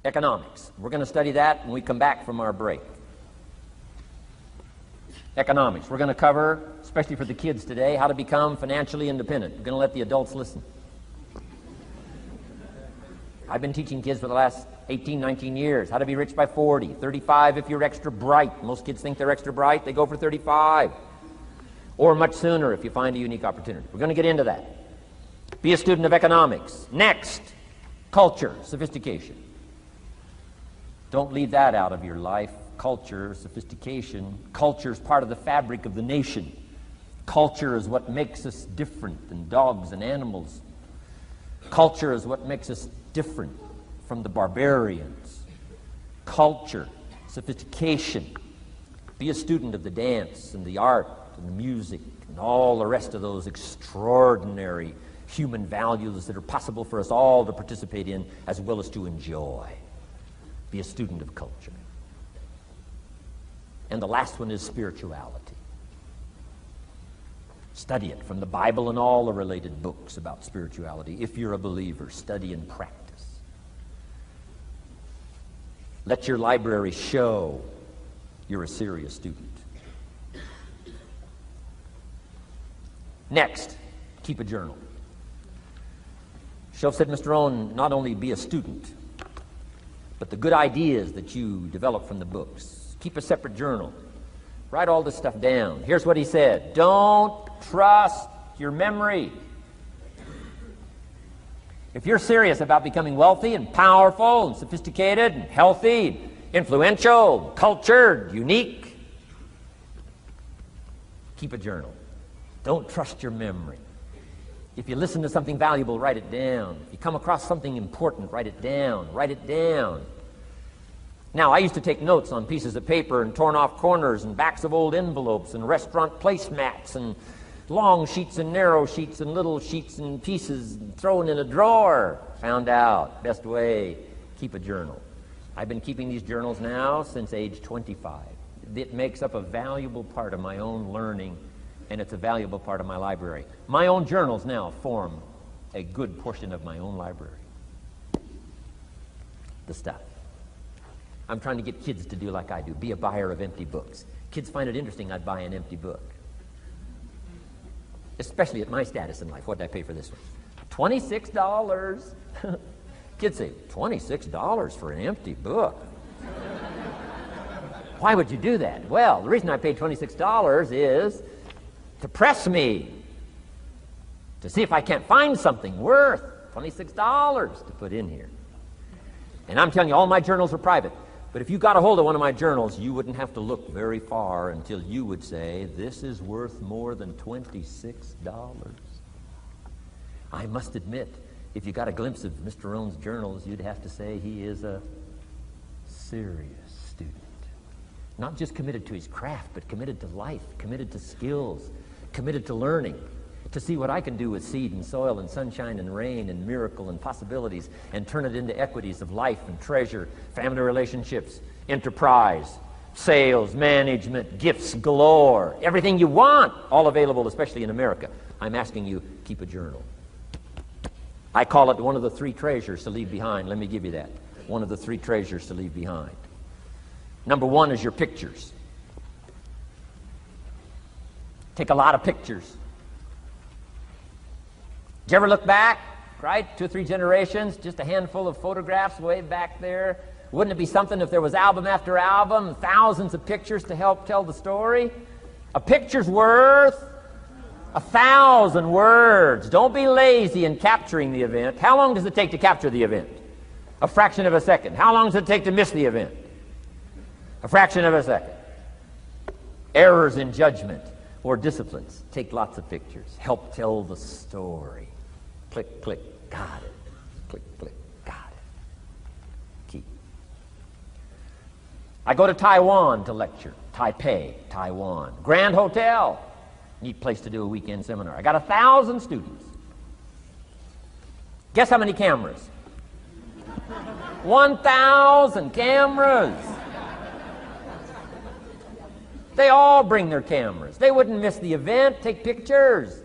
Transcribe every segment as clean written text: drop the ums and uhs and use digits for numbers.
Economics. We're going to study that when we come back from our break. Economics. We're going to cover, especially for the kids today, how to become financially independent. We're going to let the adults listen. I've been teaching kids for the last 18, 19 years how to be rich by 40, 35 if you're extra bright. Most kids think they're extra bright. They go for 35. Or much sooner if you find a unique opportunity. We're going to get into that. Be a student of economics. Next, culture, sophistication. Don't leave that out of your life. Culture, sophistication. Culture is part of the fabric of the nation. Culture is what makes us different than dogs and animals. Culture is what makes us different from the barbarians. Culture, sophistication. Be a student of the dance and the art and the music and all the rest of those extraordinary human values that are possible for us all to participate in as well as to enjoy. Be a student of culture. And the last one is spirituality. Study it from the Bible and all the related books about spirituality. If you're a believer, study and practice. Let your library show you're a serious student. Next, keep a journal. Shoaff said, Mr. Rohn, not only be a student, but the good ideas that you develop from the books. Keep a separate journal. Write all this stuff down. Here's what he said. Don't trust your memory. If you're serious about becoming wealthy and powerful and sophisticated and healthy, influential, cultured, unique, keep a journal. Don't trust your memory. If you listen to something valuable, write it down. If you come across something important, write it down. Write it down. Now, I used to take notes on pieces of paper and torn off corners and backs of old envelopes and restaurant placemats and long sheets and narrow sheets and little sheets and pieces thrown in a drawer. Found out, best way, keep a journal. I've been keeping these journals now since age 25. It makes up a valuable part of my own learning, and it's a valuable part of my library. My own journals now form a good portion of my own library. The stuff. I'm trying to get kids to do like I do, be a buyer of empty books. Kids find it interesting I'd buy an empty book. Especially at my status in life. What did I pay for this one? $26. Kids say, $26 for an empty book? Why would you do that? Well, the reason I paid $26 is to press me, to see if I can't find something worth $26 to put in here. And I'm telling you, all my journals are private. But if you got a hold of one of my journals, you wouldn't have to look very far until you would say, this is worth more than $26. I must admit, if you got a glimpse of Mr. Rohn's journals, you'd have to say he is a serious student. Not just committed to his craft, but committed to life, committed to skills, committed to learning, to see what I can do with seed and soil and sunshine and rain and miracle and possibilities and turn it into equities of life and treasure, family relationships, enterprise, sales, management, gifts galore, everything you want, all available, especially in America. I'm asking you, keep a journal. I call it one of the three treasures to leave behind. Let me give you that. One of the three treasures to leave behind. Number one is your pictures. Take a lot of pictures. Did you ever look back, right? 2 or 3 generations, just a handful of photographs way back there. Wouldn't it be something if there was album after album, thousands of pictures to help tell the story? A picture's worth 1,000 words. Don't be lazy in capturing the event. How long does it take to capture the event? A fraction of a second. How long does it take to miss the event? A fraction of a second. Errors in judgment or disciplines. Take lots of pictures. Help tell the story. Click, click, got it. Click, click, got it. Keep. I go to Taiwan to lecture. Taipei, Taiwan. Grand Hotel. Neat place to do a weekend seminar. I got 1,000 students. Guess how many cameras? 1,000 cameras. They all bring their cameras. They wouldn't miss the event, take pictures.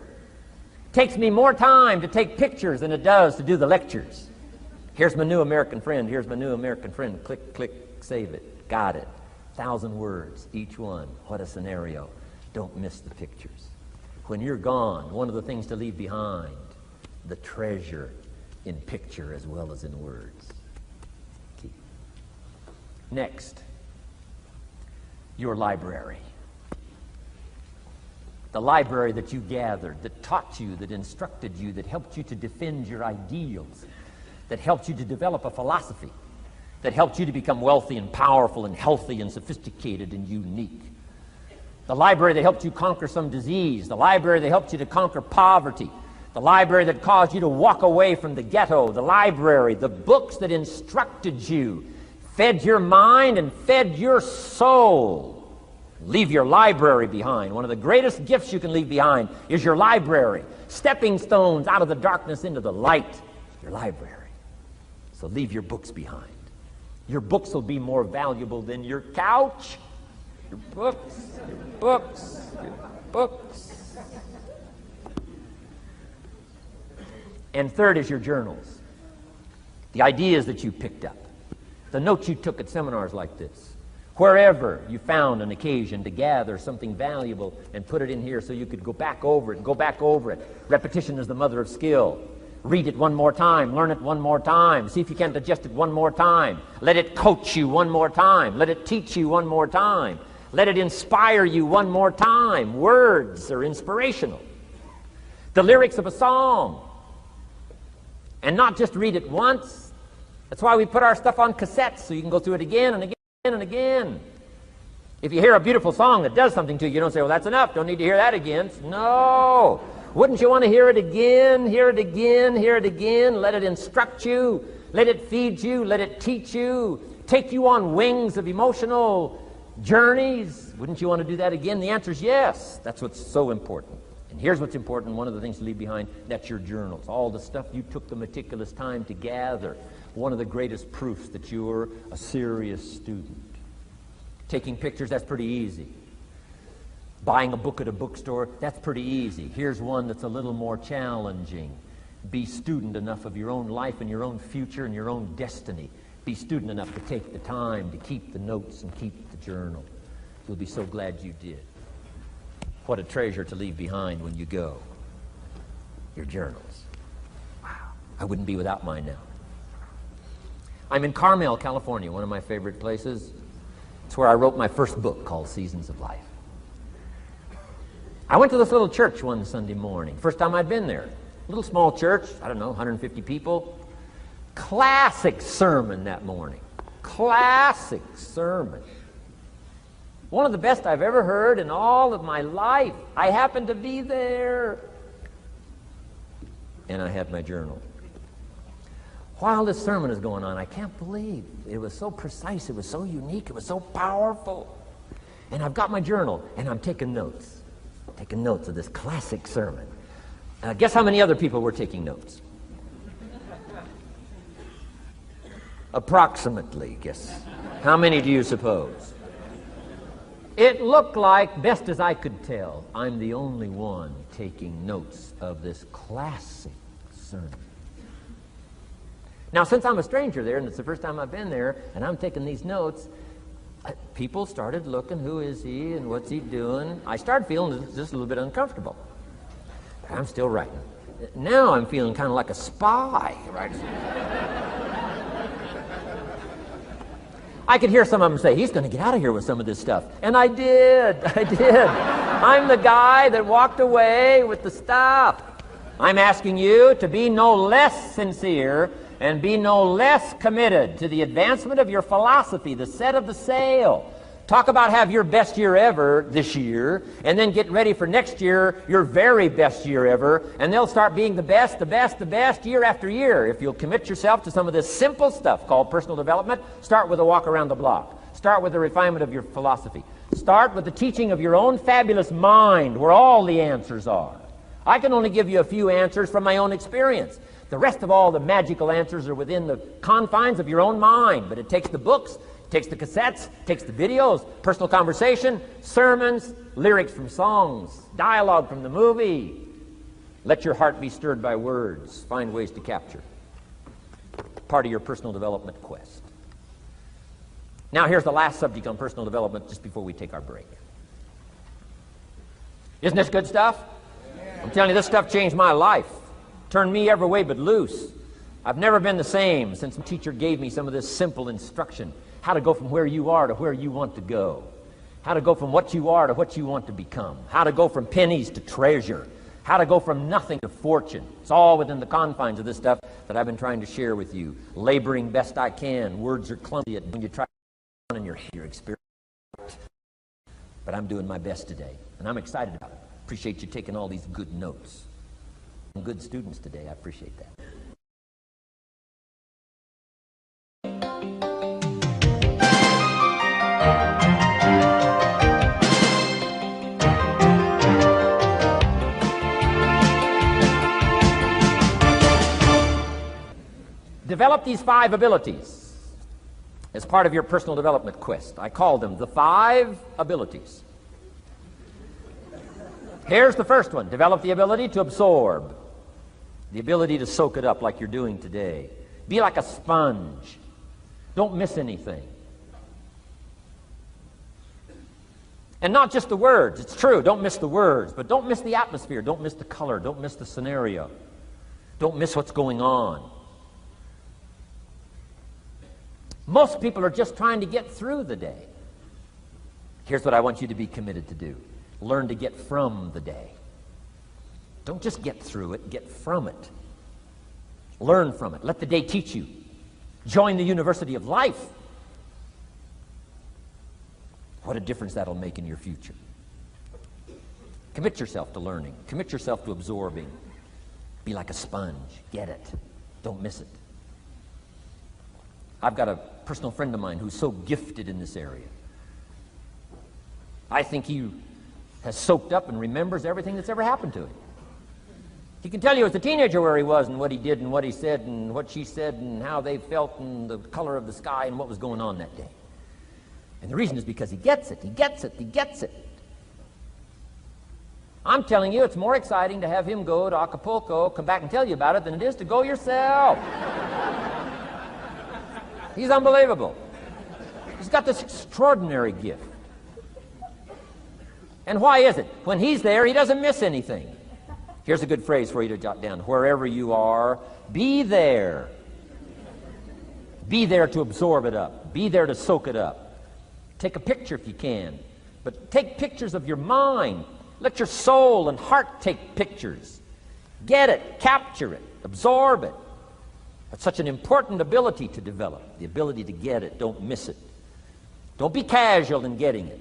Takes me more time to take pictures than it does to do the lectures. Here's my new American friend. Here's my new American friend. Click, click, save it. Got it. 1,000 words, each one. What a scenario. Don't miss the pictures. When you're gone, one of the things to leave behind, the treasure in picture as well as in words. Key. Next, your library. The library that you gathered, that taught you, that instructed you, that helped you to defend your ideals, that helped you to develop a philosophy, that helped you to become wealthy and powerful and healthy and sophisticated and unique. The library that helped you conquer some disease, the library that helped you to conquer poverty, the library that caused you to walk away from the ghetto, the library, the books that instructed you, fed your mind and fed your soul. Leave your library behind. One of the greatest gifts you can leave behind is your library. Stepping stones out of the darkness into the light. Your library. So leave your books behind. Your books will be more valuable than your couch. Your books, your books, your books. And third is your journals. The ideas that you picked up. The notes you took at seminars like this. Wherever you found an occasion to gather something valuable and put it in here so you could go back over it and go back over it. Repetition is the mother of skill. Read it one more time. Learn it one more time. See if you can digest it one more time. Let it coach you one more time. Let it teach you one more time. Let it inspire you one more time. Words are inspirational. The lyrics of a song. And not just read it once. That's why we put our stuff on cassettes so you can go through it again and again and again. If you hear a beautiful song that does something to you, you don't say, well, that's enough. Don't need to hear that again. No. Wouldn't you want to hear it again, hear it again, hear it again? Let it instruct you. Let it feed you. Let it teach you. Take you on wings of emotional journeys. Wouldn't you want to do that again? The answer is yes. That's what's so important. And here's what's important. One of the things to leave behind, that's your journals. All the stuff you took the meticulous time to gather. One of the greatest proofs that you're a serious student. Taking pictures, that's pretty easy. Buying a book at a bookstore, that's pretty easy. Here's one that's a little more challenging. Be student enough of your own life and your own future and your own destiny. Be student enough to take the time to keep the notes and keep the journal. You'll be so glad you did. What a treasure to leave behind when you go. Your journals. Wow. I wouldn't be without mine now. I'm in Carmel, California, one of my favorite places. It's where I wrote my first book called Seasons of Life. I went to this little church one Sunday morning. First time I'd been there. Little small church, I don't know, 150 people. Classic sermon that morning. Classic sermon. One of the best I've ever heard in all of my life. I happened to be there. And I had my journal. While this sermon is going on, I can't believe it was so precise, it was so unique, it was so powerful. And I've got my journal, and I'm taking notes. Taking notes of this classic sermon. Guess how many other people were taking notes? Approximately, guess. How many do you suppose? It looked like, best as I could tell, I'm the only one taking notes of this classic sermon. Now, since I'm a stranger there, and it's the first time I've been there, and I'm taking these notes, people started looking, who is he, and what's he doing? I started feeling just a little bit uncomfortable. But I'm still writing. Now I'm feeling kind of like a spy, right? I could hear some of them say, he's going to get out of here with some of this stuff. And I did. I'm the guy that walked away with the stuff. I'm asking you to be no less sincere and be no less committed to the advancement of your philosophy, the set of the sail. Talk about have your best year ever this year, and then get ready for next year, your very best year ever, and they'll start being the best, the best, the best year after year. If you'll commit yourself to some of this simple stuff called personal development, start with a walk around the block. Start with the refinement of your philosophy. Start with the teaching of your own fabulous mind, where all the answers are. I can only give you a few answers from my own experience. The rest of all the magical answers are within the confines of your own mind. But it takes the books, it takes the cassettes, it takes the videos, personal conversation, sermons, lyrics from songs, dialogue from the movie. Let your heart be stirred by words. Find ways to capture. part of your personal development quest. Now, here's the last subject on personal development just before we take our break. Isn't this good stuff? I'm telling you, this stuff changed my life. Turned me every way but loose. I've never been the same since the teacher gave me some of this simple instruction. How to go from where you are to where you want to go. How to go from what you are to what you want to become. How to go from pennies to treasure. How to go from nothing to fortune. It's all within the confines of this stuff that I've been trying to share with you. Laboring best I can. Words are clumsy when you try to in your experience. But I'm doing my best today, and I'm excited about it. Appreciate you taking all these good notes. Good students today. I appreciate that. Develop these 5 abilities as part of your personal development quest. I call them the 5 abilities. Here's the first one. Develop the ability to absorb. The ability to soak it up like you're doing today. Be like a sponge. Don't miss anything. And not just the words. It's true, don't miss the words, but don't miss the atmosphere. Don't miss the color. Don't miss the scenario. Don't miss what's going on. Most people are just trying to get through the day. Here's what I want you to be committed to do. Learn to get from the day. Don't just get through it, get from it. Learn from it. Let the day teach you. Join the University of Life. What a difference that'll make in your future. Commit yourself to learning. Commit yourself to absorbing. Be like a sponge. Get it. Don't miss it. I've got a personal friend of mine who's so gifted in this area. I think he has soaked up and remembers everything that's ever happened to him. He can tell you as a teenager where he was and what he did and what he said and what she said and how they felt and the color of the sky and what was going on that day. And the reason is because he gets it. He gets it. He gets it. I'm telling you, it's more exciting to have him go to Acapulco, come back and tell you about it, than it is to go yourself. He's unbelievable. He's got this extraordinary gift. And why is it? When he's there, he doesn't miss anything. Here's a good phrase for you to jot down. Wherever you are, be there. Be there to absorb it up. Be there to soak it up. Take a picture if you can. But take pictures of your mind. Let your soul and heart take pictures. Get it. Capture it. Absorb it. That's such an important ability to develop. The ability to get it. Don't miss it. Don't be casual in getting it.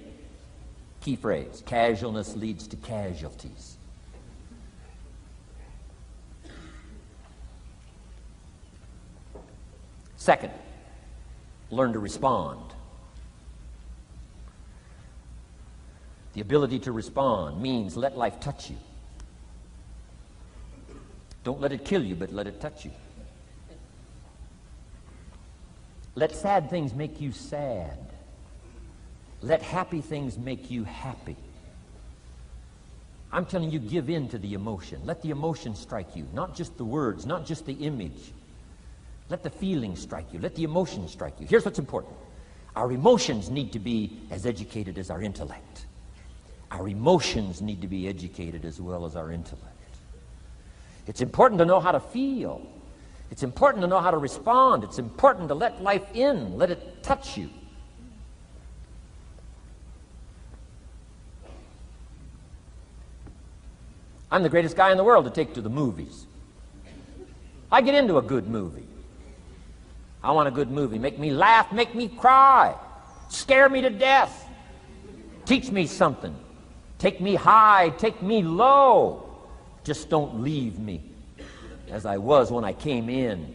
Key phrase. Casualness leads to casualties. Second, learn to respond. The ability to respond means let life touch you. Don't let it kill you, but let it touch you. Let sad things make you sad. Let happy things make you happy. I'm telling you, give in to the emotion. Let the emotion strike you, not just the words, not just the image. Let the feeling strike you. Let the emotion strike you. Here's what's important. Our emotions need to be as educated as our intellect. Our emotions need to be educated as well as our intellect. It's important to know how to feel. It's important to know how to respond. It's important to let life in. Let it touch you. I'm the greatest guy in the world to take to the movies. I get into a good movie. I want a good movie. Make me laugh, make me cry, scare me to death, teach me something, take me high, take me low. Just don't leave me as I was when I came in.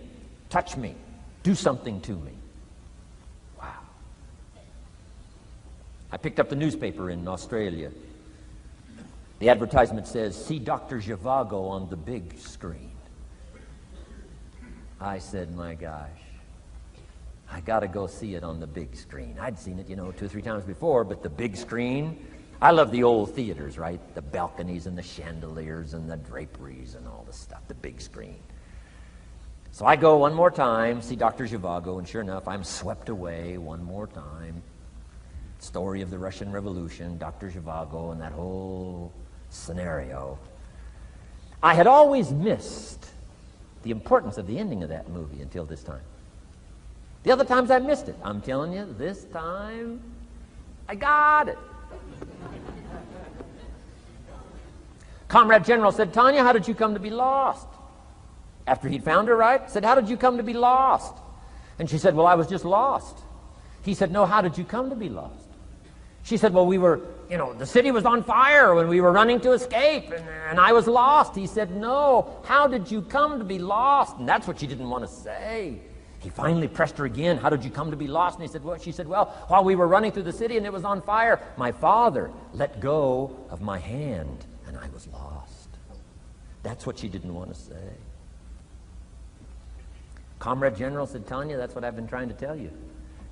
Touch me. Do something to me. Wow. I picked up the newspaper in Australia. The advertisement says, see Dr. Zhivago on the big screen. I said, my gosh, I got to go see it on the big screen. I'd seen it, 2 or 3 times before, but the big screen, I love the old theaters, right? The balconies and the chandeliers and the draperies and all the stuff, the big screen. So I go one more time, see Dr. Zhivago, and sure enough, I'm swept away one more time. Story of the Russian Revolution, Dr. Zhivago, and that whole scenario. I had always missed the importance of the ending of that movie until this time. The other times I missed it. I'm telling you, this time, I got it. Comrade General said, Tanya, how did you come to be lost? After he'd found her, right? Said, how did you come to be lost? And she said, well, I was just lost. He said, no, how did you come to be lost? She said, well, we were, the city was on fire when we were running to escape, and I was lost. He said, no, how did you come to be lost? And that's what she didn't want to say. He finally pressed her again, how did you come to be lost? And she said, well, while we were running through the city and it was on fire, my father let go of my hand, and I was lost. That's what she didn't want to say. Comrade General said, Tanya, that's what I've been trying to tell you.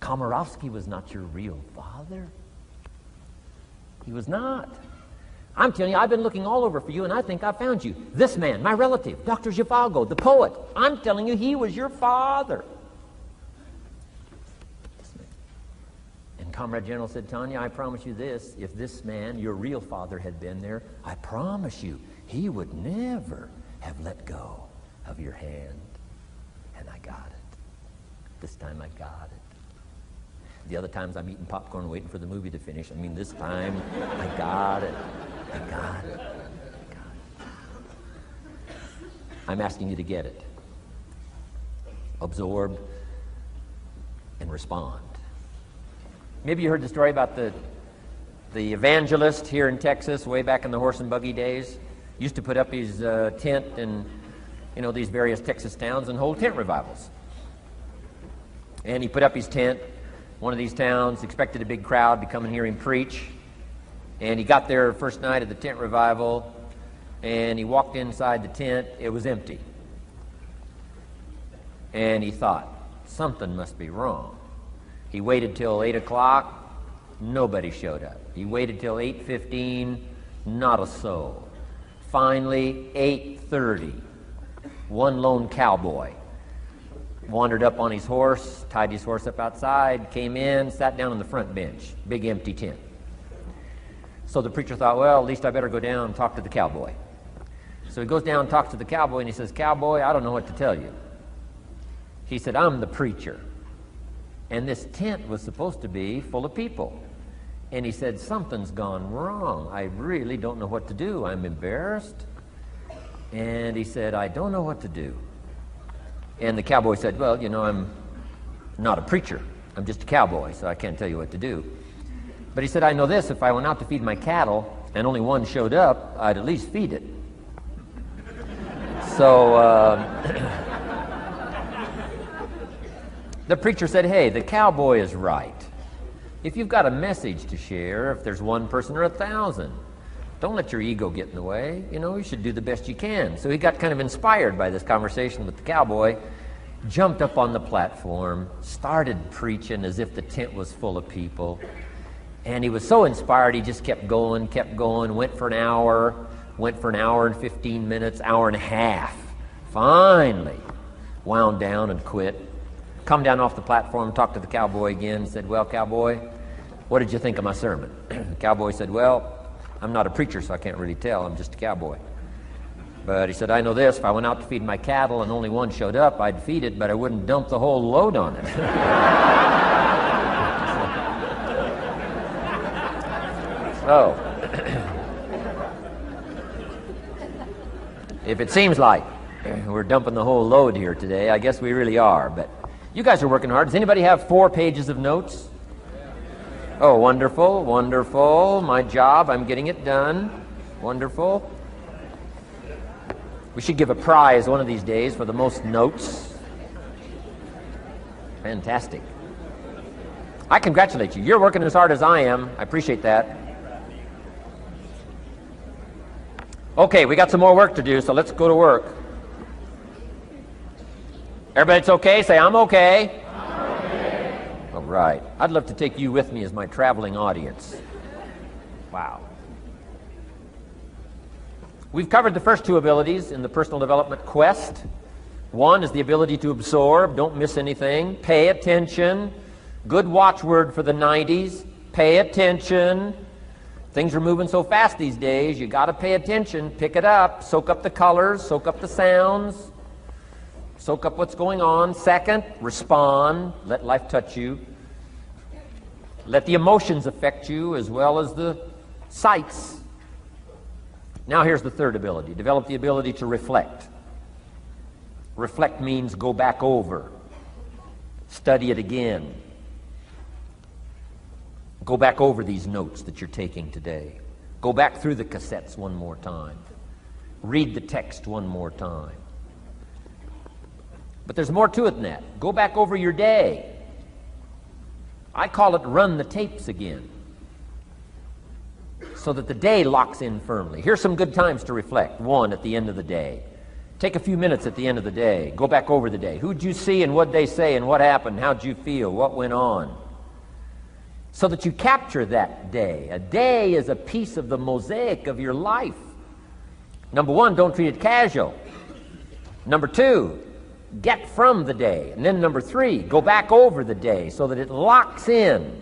Komarovsky was not your real father. He was not. I'm telling you, I've been looking all over for you, and I think I found you. This man, my relative, Dr. Zhivago, the poet. I'm telling you, he was your father. And Comrade General said, Tanya, I promise you this. If this man, your real father, had been there, I promise you, he would never have let go of your hand. And I got it. This time I got it. The other times I'm eating popcorn waiting for the movie to finish. I mean, this time I got it. I got it. I got it. I'm asking you to get it. Absorb and respond. Maybe you heard the story about the evangelist here in Texas way back in the horse and buggy days. Used to put up his tent in these various Texas towns and hold tent revivals. And he put up his tent. One of these towns expected a big crowd to come and hear him preach. And he got there first night of the tent revival, and he walked inside the tent. It was empty. And he thought, something must be wrong. He waited till 8 o'clock. Nobody showed up. He waited till 8:15. Not a soul. Finally, 8:30. One lone cowboy wandered up on his horse, tied his horse up outside, came in, sat down on the front bench, big empty tent. So the preacher thought, well, at least I better go down and talk to the cowboy. So he goes down and talks to the cowboy, and he says, Cowboy, I don't know what to tell you. He said, I'm the preacher. And this tent was supposed to be full of people. And he said, something's gone wrong. I really don't know what to do. I'm embarrassed. And he said, I don't know what to do. And the cowboy said, well, I'm not a preacher. I'm just a cowboy, so I can't tell you what to do. But he said, I know this, if I went out to feed my cattle and only one showed up, I'd at least feed it. So the preacher said, hey, the cowboy is right. If you've got a message to share, if there's one person or 1,000, don't let your ego get in the way. You should do the best you can. So he got kind of inspired by this conversation with the cowboy, jumped up on the platform, started preaching as if the tent was full of people. And he was so inspired, he just kept going, went for an hour and 15 minutes, hour and a half. Finally, wound down and quit. Come down off the platform, talked to the cowboy again, said, well, cowboy, what did you think of my sermon? The cowboy said, well, I'm not a preacher, so I can't really tell. I'm just a cowboy. But he said, I know this. If I went out to feed my cattle and only one showed up, I'd feed it, but I wouldn't dump the whole load on it. So, if it seems like we're dumping the whole load here today, I guess we really are. But you guys are working hard. Does anybody have 4 pages of notes? Oh, wonderful, wonderful. My job, I'm getting it done. Wonderful. We should give a prize one of these days for the most notes. Fantastic. I congratulate you. You're working as hard as I am. I appreciate that. Okay, we got some more work to do, so let's go to work. Everybody's okay? Say, I'm okay. All right. I'd love to take you with me as my traveling audience. Wow. We've covered the first 2 abilities in the personal development quest. One is the ability to absorb, don't miss anything, pay attention. Good watchword for the 90s, pay attention. Things are moving so fast these days, you got to pay attention, pick it up, soak up the colors, soak up the sounds, soak up what's going on. Second, respond, let life touch you. Let the emotions affect you as well as the sights. Now here's the third ability. Develop the ability to reflect. Reflect means go back over. Study it again. Go back over these notes that you're taking today. Go back through the cassettes one more time. Read the text one more time. But there's more to it than that. Go back over your day. I call it run the tapes again, so that the day locks in firmly. Here's some good times to reflect. One, at the end of the day. Take a few minutes at the end of the day. Go back over the day. Who'd you see and what'd they say and what happened? How'd you feel? What went on? So that you capture that day. A day is a piece of the mosaic of your life. Number one, don't treat it casual. Number two, get from the day. And then number three, go back over the day so that it locks in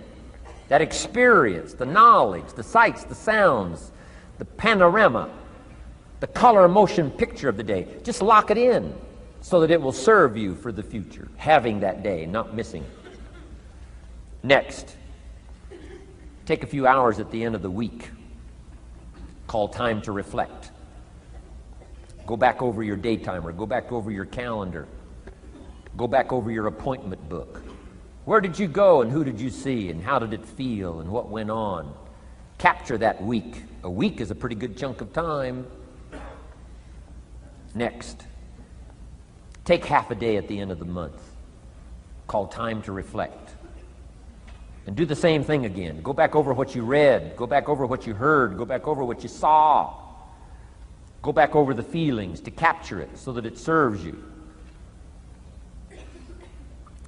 that experience, the knowledge, the sights, the sounds, the panorama, the color, motion picture of the day. Just lock it in so that it will serve you for the future, having that day, not missing it. Next, take a few hours at the end of the week, called time to reflect. Go back over your day timer, go back over your calendar, go back over your appointment book. Where did you go and who did you see and how did it feel and what went on? Capture that week. A week is a pretty good chunk of time. Next, take half a day at the end of the month, called time to reflect. And do the same thing again. Go back over what you read, go back over what you heard, go back over what you saw. Go back over the feelings to capture it so that it serves you.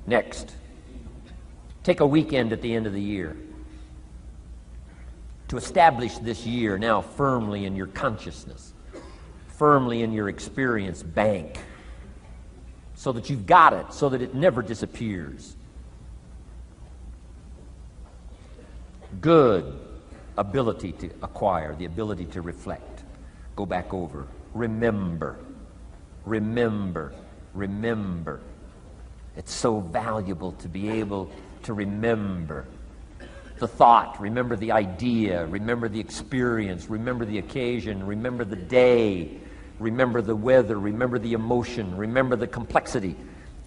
Next, take a weekend at the end of the year to establish this year now firmly in your consciousness, firmly in your experience bank, so that you've got it, so that it never disappears. Good ability to acquire, the ability to reflect. Go back over. Remember. Remember. Remember. It's so valuable to be able to remember the thought, remember the idea, remember the experience, remember the occasion, remember the day, remember the weather, remember the emotion, remember the complexity,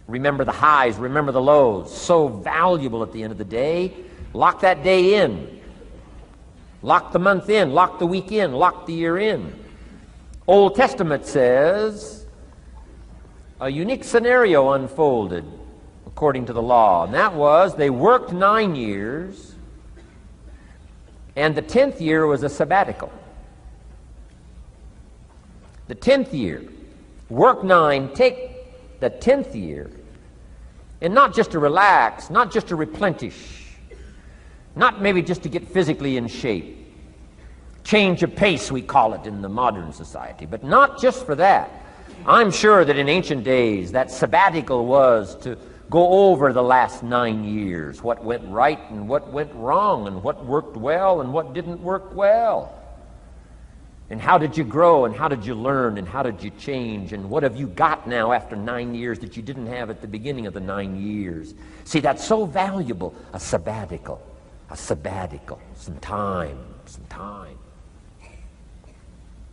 remember the highs, remember the lows. So valuable at the end of the day. Lock that day in. Lock the month in. Lock the week in. Lock the year in. Old Testament says a unique scenario unfolded according to the law, and that was they worked 9 years, and the 10th year was a sabbatical. The 10th year, work 9, take the 10th year, and not just to relax, not just to replenish, not maybe just to get physically in shape. Change of pace, we call it in the modern society, but not just for that. I'm sure that in ancient days, that sabbatical was to go over the last 9 years, what went right and what went wrong, and what worked well and what didn't work well. And how did you grow, and how did you learn, and how did you change, and what have you got now after 9 years that you didn't have at the beginning of the 9 years? See, that's so valuable, a sabbatical, some time.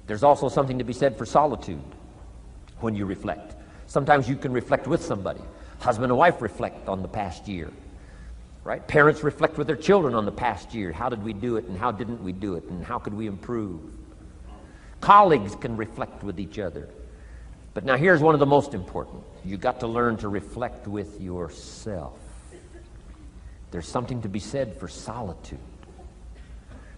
There's also something to be said for solitude when you reflect. Sometimes you can reflect with somebody. Husband and wife reflect on the past year, right? Parents reflect with their children on the past year. How did we do it, and how didn't we do it, and how could we improve? Colleagues can reflect with each other. But now here's one of the most important. You've got to learn to reflect with yourself. There's something to be said for solitude.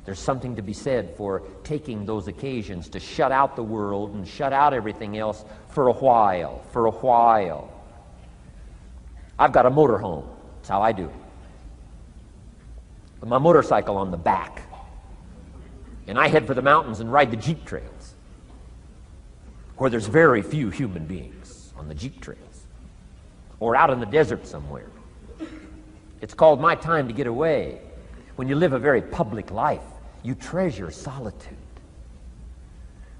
There's something to be said for taking those occasions to shut out the world and shut out everything else for a while. I've got a motorhome. That's how I do it. With my motorcycle on the back. And I head for the mountains and ride the Jeep trails, where there's very few human beings. on the Jeep trails, or out in the desert somewhere. It's called my time to get away. When you live a very public life, you treasure solitude.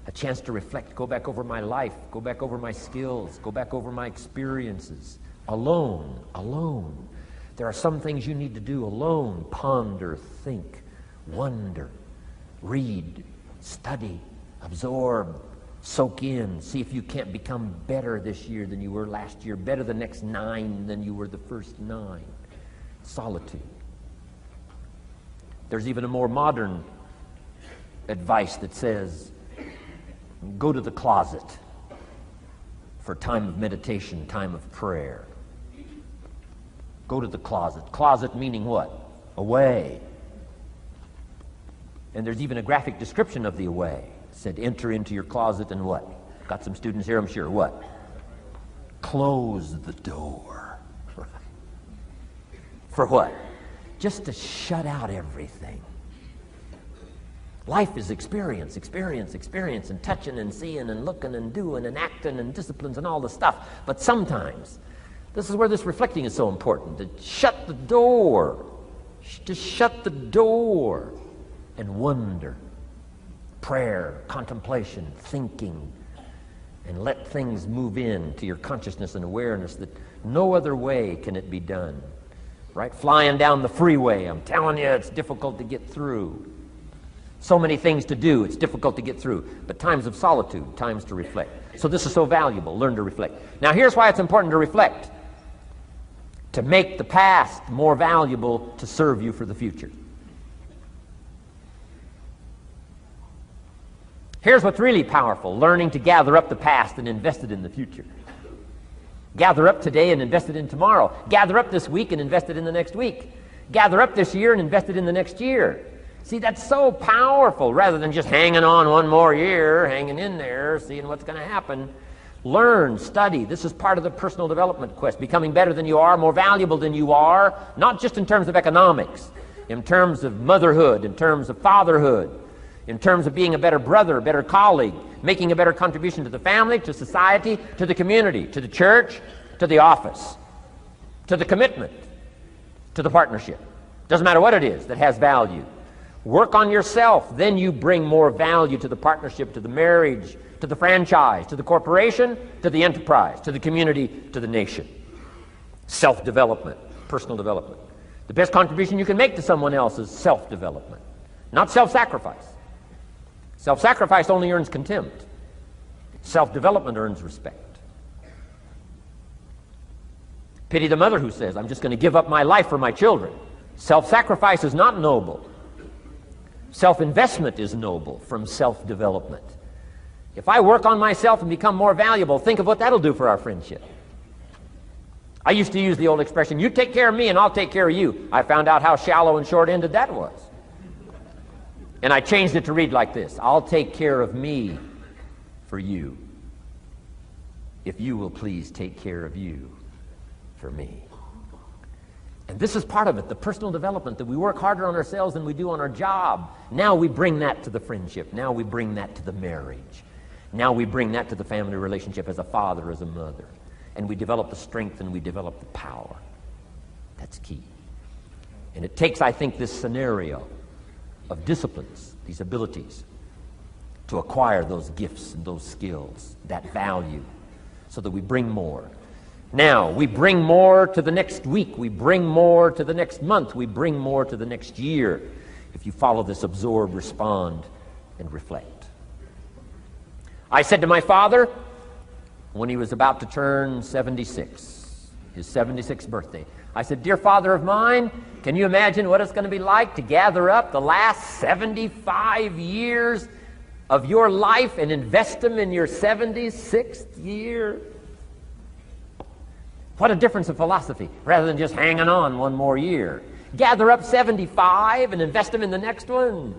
A chance to reflect, go back over my life, go back over my skills, go back over my experiences. Alone, alone. There are some things you need to do alone. Ponder, think, wonder, read, study, absorb, soak in. See if you can't become better this year than you were last year, better the next 9 than you were the first 9. Solitude. There's even a more modern advice that says, go to the closet for time of meditation, time of prayer. Go to the closet. Closet meaning what? Away. And there's even a graphic description of the away. It said, enter into your closet and what? Got some students here, I'm sure. What? Close the door. For what? Just to shut out everything. Life is experience, experience, experience, and touching and seeing and looking and doing and acting and disciplines and all the stuff. But sometimes, this is where this reflecting is so important, to shut the door, to shut the door and wonder, prayer, contemplation, thinking, and let things move in to your consciousness and awareness that no other way can it be done. Right? Flying down the freeway, I'm telling you, it's difficult to get through. So many things to do, it's difficult to get through. But times of solitude, times to reflect. So this is so valuable, learn to reflect. Now here's why it's important to reflect. To make the past more valuable to serve you for the future. Here's what's really powerful, learning to gather up the past and invest it in the future. Gather up today and invest it in tomorrow. Gather up this week and invest it in the next week. Gather up this year and invest it in the next year. See, that's so powerful, rather than just hanging on one more year, hanging in there, seeing what's going to happen. Learn, study. This is part of the personal development quest. Becoming better than you are, more valuable than you are, not just in terms of economics, in terms of motherhood, in terms of fatherhood, in terms of being a better brother, a better colleague, making a better contribution to the family, to society, to the community, to the church, to the office, to the commitment, to the partnership. Doesn't matter what it is that has value. Work on yourself, then you bring more value to the partnership, to the marriage, to the franchise, to the corporation, to the enterprise, to the community, to the nation. Self-development, personal development. The best contribution you can make to someone else is self-development, not self-sacrifice. Self-sacrifice only earns contempt. Self-development earns respect. Pity the mother who says, I'm just going to give up my life for my children. Self-sacrifice is not noble. Self-investment is noble from self-development. If I work on myself and become more valuable, think of what that'll do for our friendship. I used to use the old expression, you take care of me and I'll take care of you. I found out how shallow and short-ended that was. And I changed it to read like this, I'll take care of me for you, if you will please take care of you for me. And this is part of it, the personal development, that we work harder on ourselves than we do on our job. Now we bring that to the friendship. Now we bring that to the marriage. Now we bring that to the family relationship as a father, as a mother. And we develop the strength and we develop the power. That's key. And it takes, I think, this scenario of disciplines, these abilities, to acquire those gifts and those skills, that value, so that we bring more. Now, we bring more to the next week. We bring more to the next month. We bring more to the next year. If you follow this absorb, respond, and reflect. I said to my father, when he was about to turn 76, his 76th birthday, I said, dear father of mine, can you imagine what it's going to be like to gather up the last 75 years of your life and invest them in your 76th year? What a difference of philosophy, rather than just hanging on one more year. Gather up 75 and invest them in the next one.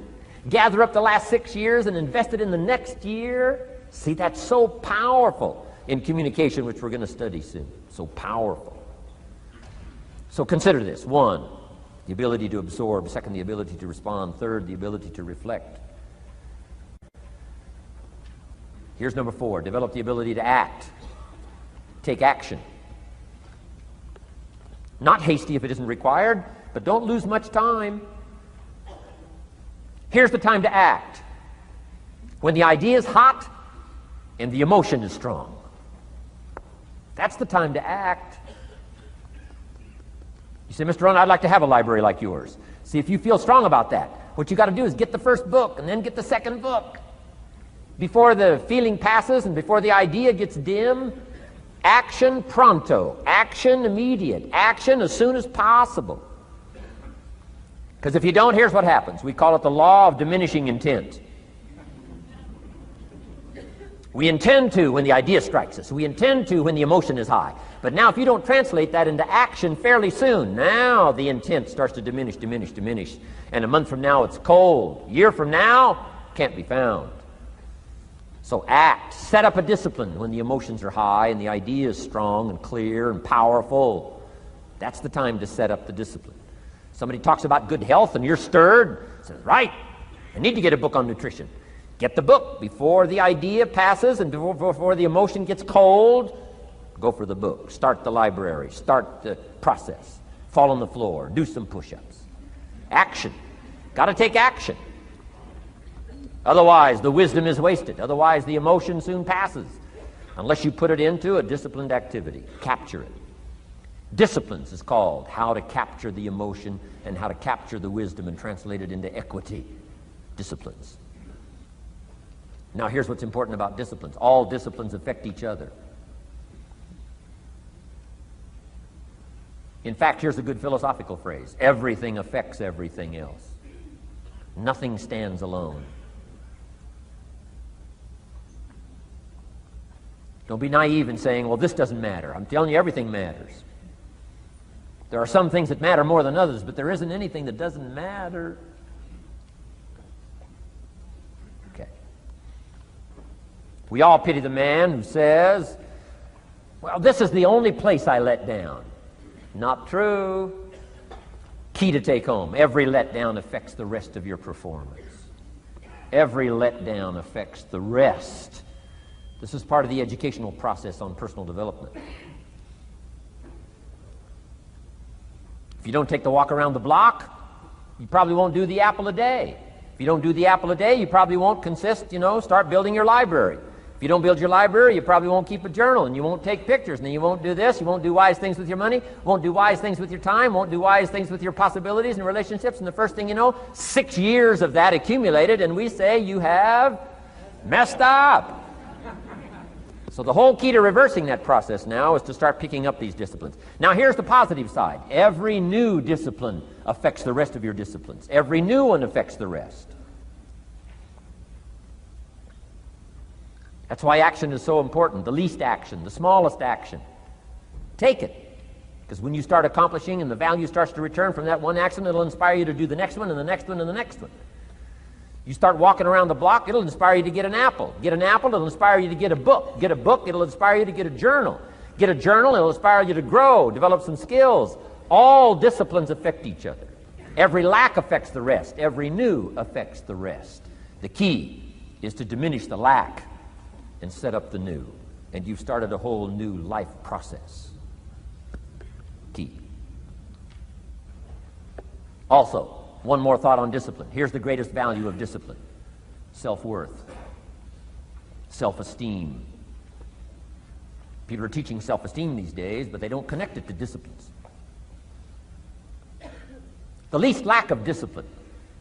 Gather up the last 6 years and invest it in the next year. See, that's so powerful in communication, which we're going to study soon. So powerful. So consider this. 1, the ability to absorb. 2, the ability to respond. 3, the ability to reflect. Here's number 4, develop the ability to act. take action. Not hasty if it isn't required, but don't lose much time. Here's the time to act. When the idea is hot and the emotion is strong. That's the time to act. You say, Mr. Rohn, I'd like to have a library like yours. See, if you feel strong about that, what you got to do is get the first book and then get the second book. Before the feeling passes and before the idea gets dim, action pronto, action immediate, action as soon as possible. Because if you don't, here's what happens. We call it the law of diminishing intent. We intend to when the idea strikes us. We intend to when the emotion is high. But now if you don't translate that into action fairly soon, now the intent starts to diminish. And a month from now it's cold. A year from now, can't be found. So act. Set up a discipline when the emotions are high and the idea is strong and clear and powerful. That's the time to set up the discipline. Somebody talks about good health and you're stirred. Says, right, I need to get a book on nutrition. Get the book before the idea passes and before the emotion gets cold. Go for the book. Start the library. Start the process. Fall on the floor. Do some push-ups. Action. Got to take action. Otherwise, the wisdom is wasted. Otherwise, the emotion soon passes. Unless you put it into a disciplined activity. Capture it. Disciplines is called how to capture the emotion and how to capture the wisdom and translate it into equity. Disciplines. Now, here's what's important about disciplines. All disciplines affect each other. In fact, here's a good philosophical phrase. Everything affects everything else. Nothing stands alone. Don't be naive in saying, well, this doesn't matter. I'm telling you, everything matters. There are some things that matter more than others, but there isn't anything that doesn't matter. Okay. We all pity the man who says, well, this is the only place I let down. Not true. Key to take home. Every letdown affects the rest of your performance. Every letdown affects the rest. This is part of the educational process on personal development. If you don't take the walk around the block, you probably won't do the apple a day. If you don't do the apple a day, you probably won't start building your library. If you don't build your library, you probably won't keep a journal, and you won't take pictures, and then you won't do this, you won't do wise things with your money, won't do wise things with your time, won't do wise things with your possibilities and relationships, and the first thing you know, 6 years of that accumulated, and we say you have messed up. So the whole key to reversing that process now is to start picking up these disciplines. Now here's the positive side. Every new discipline affects the rest of your disciplines. Every new one affects the rest. That's why action is so important. The least action, the smallest action. Take it. Because when you start accomplishing and the value starts to return from that one action, it'll inspire you to do the next one and the next one and the next one. You start walking around the block, it'll inspire you to get an apple. Get an apple, it'll inspire you to get a book. Get a book, it'll inspire you to get a journal. Get a journal, it'll inspire you to grow, develop some skills. All disciplines affect each other. Every lack affects the rest. Every new affects the rest. The key is to diminish the lack and set up the new. And you've started a whole new life process. Key. Also, one more thought on discipline. Here's the greatest value of discipline. Self-worth. Self-esteem. People are teaching self-esteem these days, but they don't connect it to disciplines. The least lack of discipline,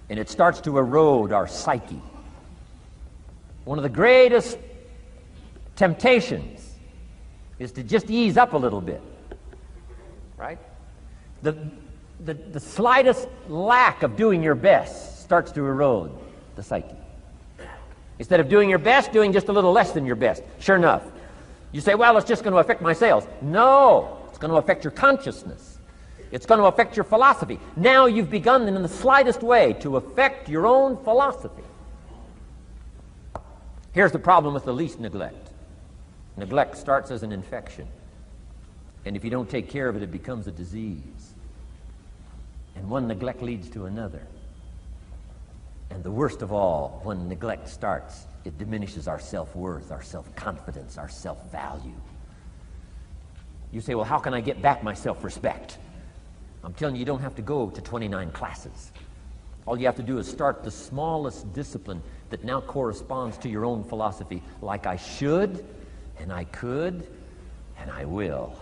and it starts to erode our psyche. One of the greatest temptations is to just ease up a little bit, right? The slightest lack of doing your best starts to erode the psyche. Instead of doing your best, doing just a little less than your best. Sure enough. You say, well, it's just going to affect my sales. No, it's going to affect your consciousness. It's going to affect your philosophy. Now you've begun in the slightest way to affect your own philosophy. Here's the problem with the least neglect. Neglect starts as an infection. And if you don't take care of it, it becomes a disease. And one neglect leads to another. And the worst of all, when neglect starts, it diminishes our self-worth, our self-confidence, our self-value. You say, well, how can I get back my self-respect? I'm telling you, you don't have to go to 29 classes. All you have to do is start the smallest discipline that now corresponds to your own philosophy, like I should, and I could, and I will.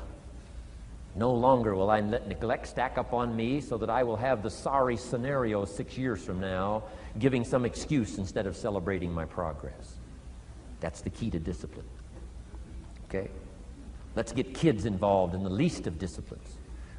No longer will I let neglect stack up on me so that I will have the sorry scenario 6 years from now, giving some excuse instead of celebrating my progress. That's the key to discipline. Okay? Let's get kids involved in the least of disciplines.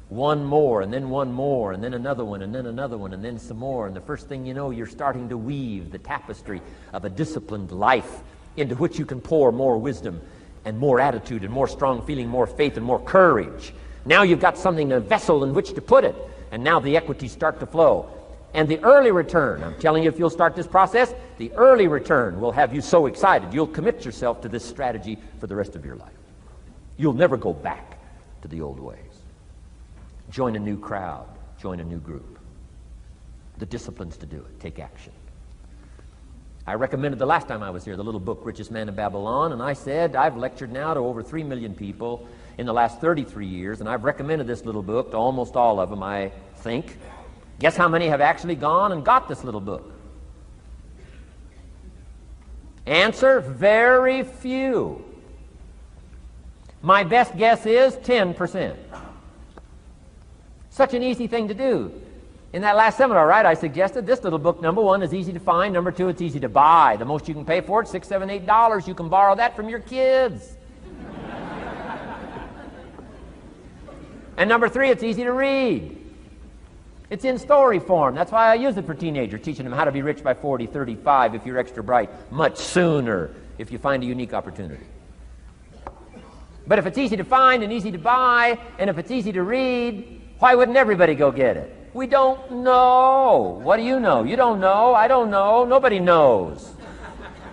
One more, and then one more, and then another one, and then another one, and then some more. And the first thing you know, you're starting to weave the tapestry of a disciplined life into which you can pour more wisdom and more attitude and more strong feeling, more faith and more courage. Now you've got something, a vessel in which to put it. And now the equities start to flow. And the early return, I'm telling you, if you'll start this process, the early return will have you so excited. You'll commit yourself to this strategy for the rest of your life. You'll never go back to the old ways. Join a new crowd. Join a new group. The disciplines to do it. Take action. I recommended the last time I was here the little book, Richest Man in Babylon, and I said I've lectured now to over 3 million people in the last 33 years, and I've recommended this little book to almost all of them, I think. Guess how many have actually gone and got this little book? Answer, very few. My best guess is 10%. Such an easy thing to do. In that last seminar, right, I suggested this little book, number one, is easy to find. Number two, it's easy to buy. The most you can pay for it, $6, $7, $8. You can borrow that from your kids. And number three, it's easy to read. It's in story form. That's why I use it for teenagers, teaching them how to be rich by 40, 35 if you're extra bright, much sooner if you find a unique opportunity. But if it's easy to find and easy to buy, and if it's easy to read, why wouldn't everybody go get it? We don't know. What do you know? You don't know. I don't know. Nobody knows.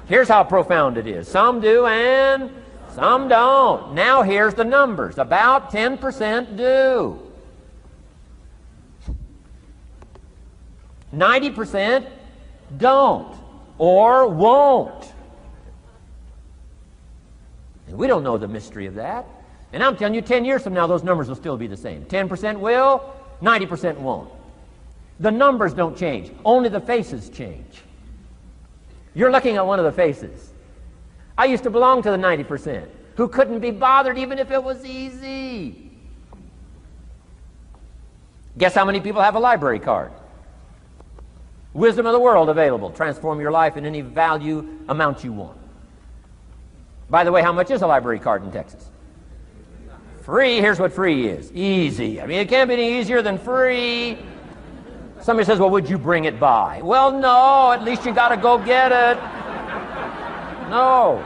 Here's how profound it is. Some do and some don't. Now here's the numbers. About 10% do. 90% don't or won't. And we don't know the mystery of that. And I'm telling you, 10 years from now, those numbers will still be the same. 10% will, 90% won't. The numbers don't change. Only the faces change. You're looking at one of the faces. I used to belong to the 90% who couldn't be bothered even if it was easy. Guess how many people have a library card? Wisdom of the world available. Transform your life in any value amount you want. By the way, how much is a library card in Texas? Free. Here's what free is. Easy. I mean, it can't be any easier than free. Somebody says, well, would you bring it by? Well, no. At least you got to go get it. No.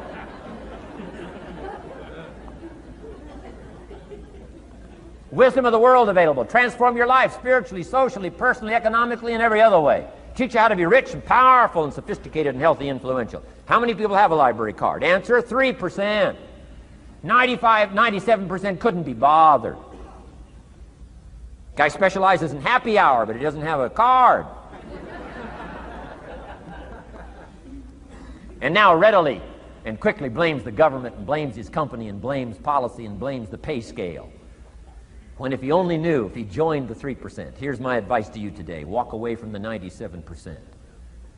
Wisdom of the world available. Transform your life spiritually, socially, personally, economically, and every other way. Teach you how to be rich and powerful and sophisticated and healthy, influential. How many people have a library card? Answer, 3%. 95, 97% couldn't be bothered. Guy specializes in happy hour, but he doesn't have a card. And now readily and quickly blames the government and blames his company and blames policy and blames the pay scale. When if he only knew, if he joined the 3%, here's my advice to you today. Walk away from the 97%.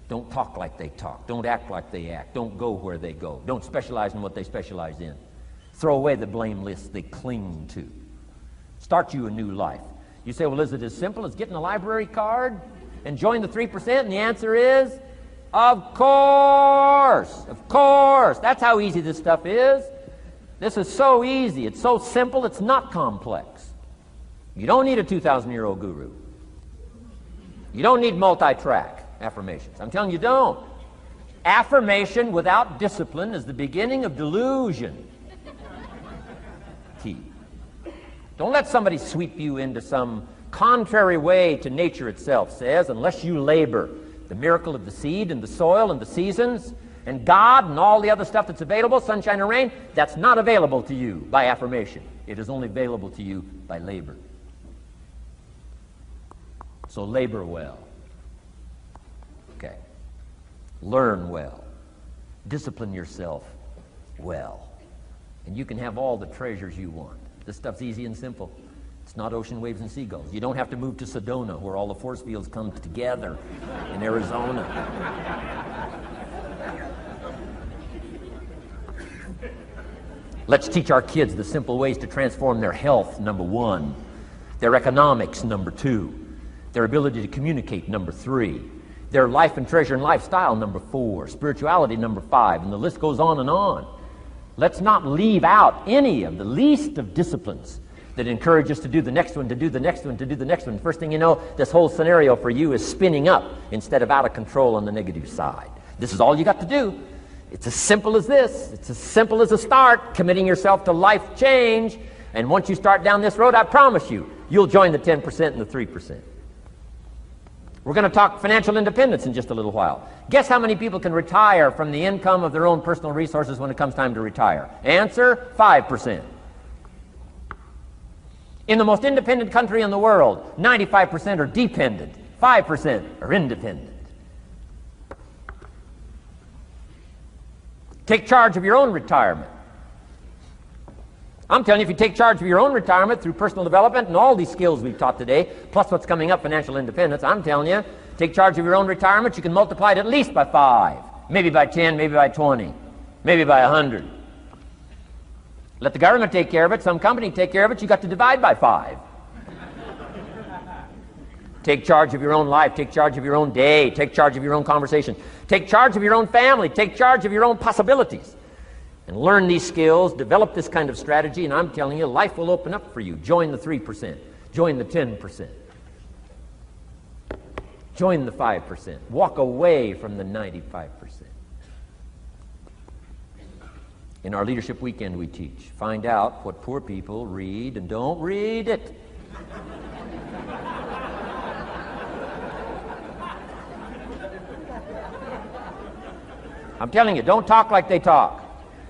Don't talk like they talk. Don't act like they act. Don't go where they go. Don't specialize in what they specialize in. Throw away the blame list they cling to. Start you a new life. You say, well, is it as simple as getting a library card and join the 3%? And the answer is, of course. Of course. That's how easy this stuff is. This is so easy. It's so simple. It's not complex. You don't need a 2,000-year-old guru. You don't need multi-track affirmations. I'm telling you, don't. Affirmation without discipline is the beginning of delusion. Key. Don't let somebody sweep you into some contrary way to nature itself says, unless you labor. The miracle of the seed and the soil and the seasons and God and all the other stuff that's available, sunshine and rain, that's not available to you by affirmation. It is only available to you by labor. So labor well. Okay. Learn well. Discipline yourself well. And you can have all the treasures you want. This stuff's easy and simple. It's not ocean waves and seagulls. You don't have to move to Sedona, where all the force fields come together in Arizona. Let's teach our kids the simple ways to transform their health, number 1. Their economics, number 2. Their ability to communicate, number 3. Their life and treasure and lifestyle, number 4. Spirituality, number 5. And the list goes on and on. Let's not leave out any of the least of disciplines that encourage us to do the next one, to do the next one, to do the next one. First thing you know, this whole scenario for you is spinning up instead of out of control on the negative side. This is all you got to do. It's as simple as this. It's as simple as a start, committing yourself to life change. And once you start down this road, I promise you, you'll join the 10% and the 3%. We're going to talk financial independence in just a little while. Guess how many people can retire from the income of their own personal resources when it comes time to retire? Answer, 5%. In the most independent country in the world, 95% are dependent, 5% are independent. Take charge of your own retirement. I'm telling you, if you take charge of your own retirement through personal development and all these skills we've taught today, plus what's coming up, financial independence, I'm telling you, take charge of your own retirement, you can multiply it at least by 5, maybe by 10, maybe by 20, maybe by 100. Let the government take care of it, some company take care of it, you got to divide by 5. Take charge of your own life, take charge of your own day, take charge of your own conversation, take charge of your own family, take charge of your own possibilities. And learn these skills, develop this kind of strategy, and I'm telling you, life will open up for you. Join the 3%. Join the 10%. Join the 5%. Walk away from the 95%. In our Leadership Weekend we teach, find out what poor people read and don't read it. I'm telling you, don't talk like they talk.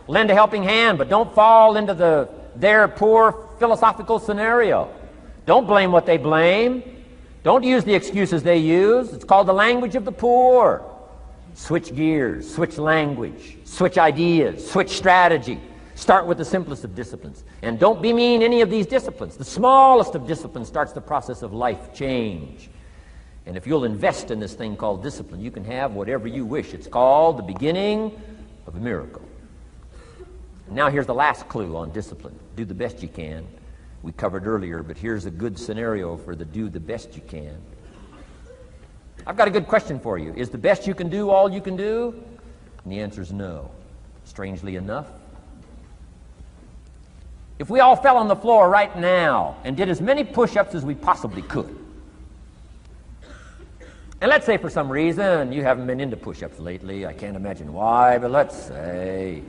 Lend a helping hand, but don't fall into their poor philosophical scenario. Don't blame what they blame. Don't use the excuses they use. It's called the language of the poor. Switch gears, switch language, switch ideas, switch strategy. Start with the simplest of disciplines. And don't be mean any of these disciplines. The smallest of disciplines starts the process of life change. And if you'll invest in this thing called discipline, you can have whatever you wish. It's called the beginning of a miracle. Now here's the last clue on discipline. Do the best you can. We covered earlier, but here's a good scenario for the do the best you can. I've got a good question for you. Is the best you can do all you can do? And the answer is no. Strangely enough. If we all fell on the floor right now and did as many push-ups as we possibly could, and let's say for some reason you haven't been into push-ups lately, I can't imagine why, but let's say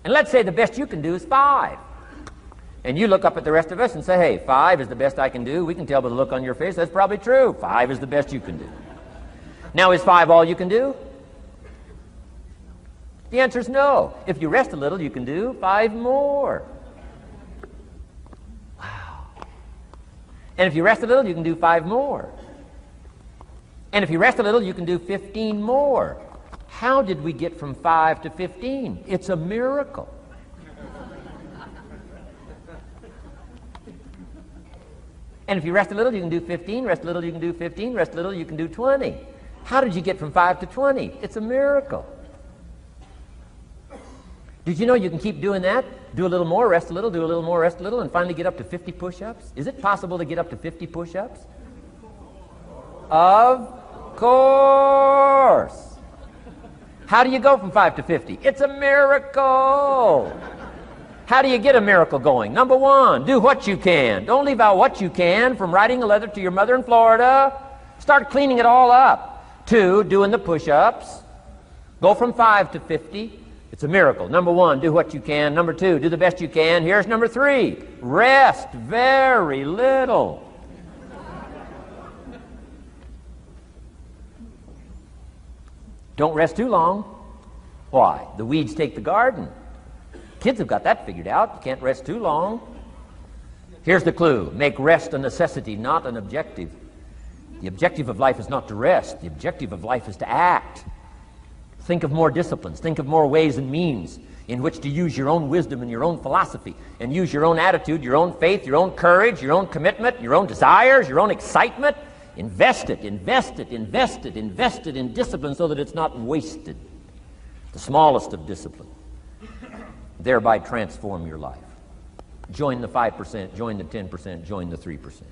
the best you can do is 5. And you look up at the rest of us and say, hey, 5 is the best I can do. We can tell by the look on your face that's probably true. 5 is the best you can do. Now, is 5 all you can do? The answer is no. If you rest a little, you can do 5 more. Wow. And if you rest a little, you can do 5 more. And if you rest a little, you can do 15 more. How did we get from 5 to 15? It's a miracle. And if you rest a little, you can do 15, rest a little, you can do 15, rest a little, you can do 20. How did you get from 5 to 20? It's a miracle. Did you know you can keep doing that? Do a little more, rest a little, do a little more, rest a little, and finally get up to 50 push-ups? Is it possible to get up to 50 push-ups? Of course. How do you go from 5 to 50? It's a miracle. How do you get a miracle going? Number 1, do what you can. Don't leave out what you can, from writing a letter to your mother in Florida. Start cleaning it all up. 2, doing the push-ups. Go from 5 to 50. It's a miracle. Number 1, do what you can. Number 2, do the best you can. Here's number 3, rest very little. Don't rest too long. Why? The weeds take the garden. Kids have got that figured out. You can't rest too long. Here's the clue. Make rest a necessity, not an objective. The objective of life is not to rest. The objective of life is to act. Think of more disciplines. Think of more ways and means in which to use your own wisdom and your own philosophy and use your own attitude, your own faith, your own courage, your own commitment, your own desires, your own excitement. Invest it, invest it, invest it, invest it in discipline so that it's not wasted. The smallest of discipline. Thereby transform your life. Join the 5%, join the 10%, join the 3%.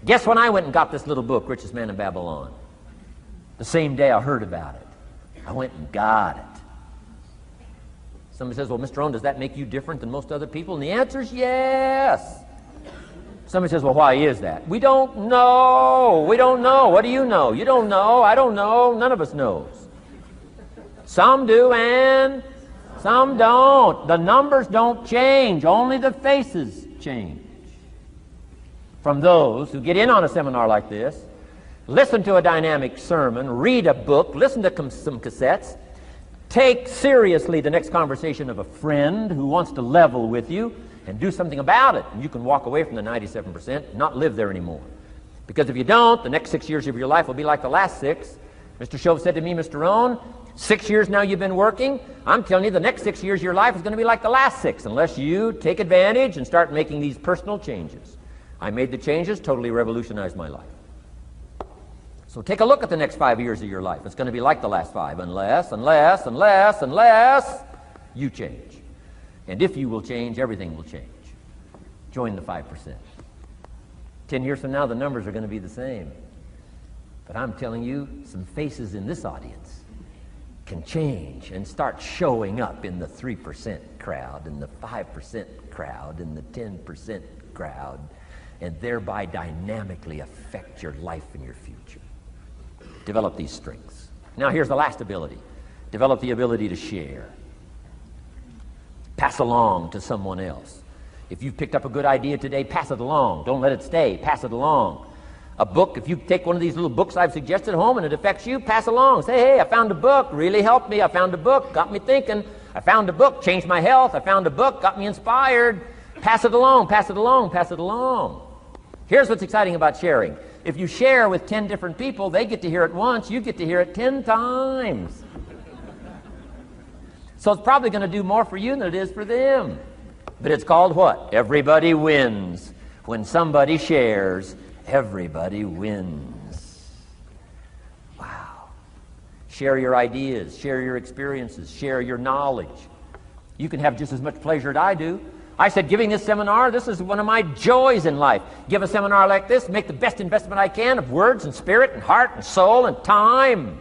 Guess when I went and got this little book, Richest Man in Babylon? The same day I heard about it. I went and got it. Somebody says, well, Mr. Rohn, does that make you different than most other people? And the answer is yes. Somebody says, well, why is that? We don't know. We don't know. What do you know? You don't know. I don't know. None of us knows. Some do and some don't. The numbers don't change. Only the faces change. From those who get in on a seminar like this, listen to a dynamic sermon, read a book, listen to some cassettes, take seriously the next conversation of a friend who wants to level with you, and do something about it. And you can walk away from the 97% and not live there anymore. Because if you don't, the next 6 years of your life will be like the last 6. Mr. Shove said to me, Mr. Rohn, 6 years now you've been working. I'm telling you, the next 6 years of your life is going to be like the last 6 unless you take advantage and start making these personal changes. I made the changes, totally revolutionized my life. So take a look at the next 5 years of your life. It's going to be like the last 5 unless you change. And if you will change, everything will change. Join the 5%. 10 years from now, the numbers are going to be the same. But I'm telling you, some faces in this audience can change and start showing up in the 3% crowd, and the 5% crowd, and the 10% crowd, and thereby dynamically affect your life and your future. Develop these strengths. Now here's the last ability. Develop the ability to share. Pass along to someone else. If you've picked up a good idea today, pass it along. Don't let it stay. Pass it along. A book, if you take one of these little books I've suggested home and it affects you, pass along. Say, hey, I found a book, really helped me. I found a book, got me thinking. I found a book, changed my health. I found a book, got me inspired. Pass it along, pass it along, pass it along. Here's what's exciting about sharing. If you share with 10 different people, they get to hear it once, you get to hear it 10 times. So it's probably going to do more for you than it is for them. But it's called what? Everybody wins. When somebody shares, everybody wins. Wow. Share your ideas, share your experiences, share your knowledge. You can have just as much pleasure as I do. I said, giving this seminar, this is one of my joys in life. Give a seminar like this, make the best investment I can of words and spirit and heart and soul and time,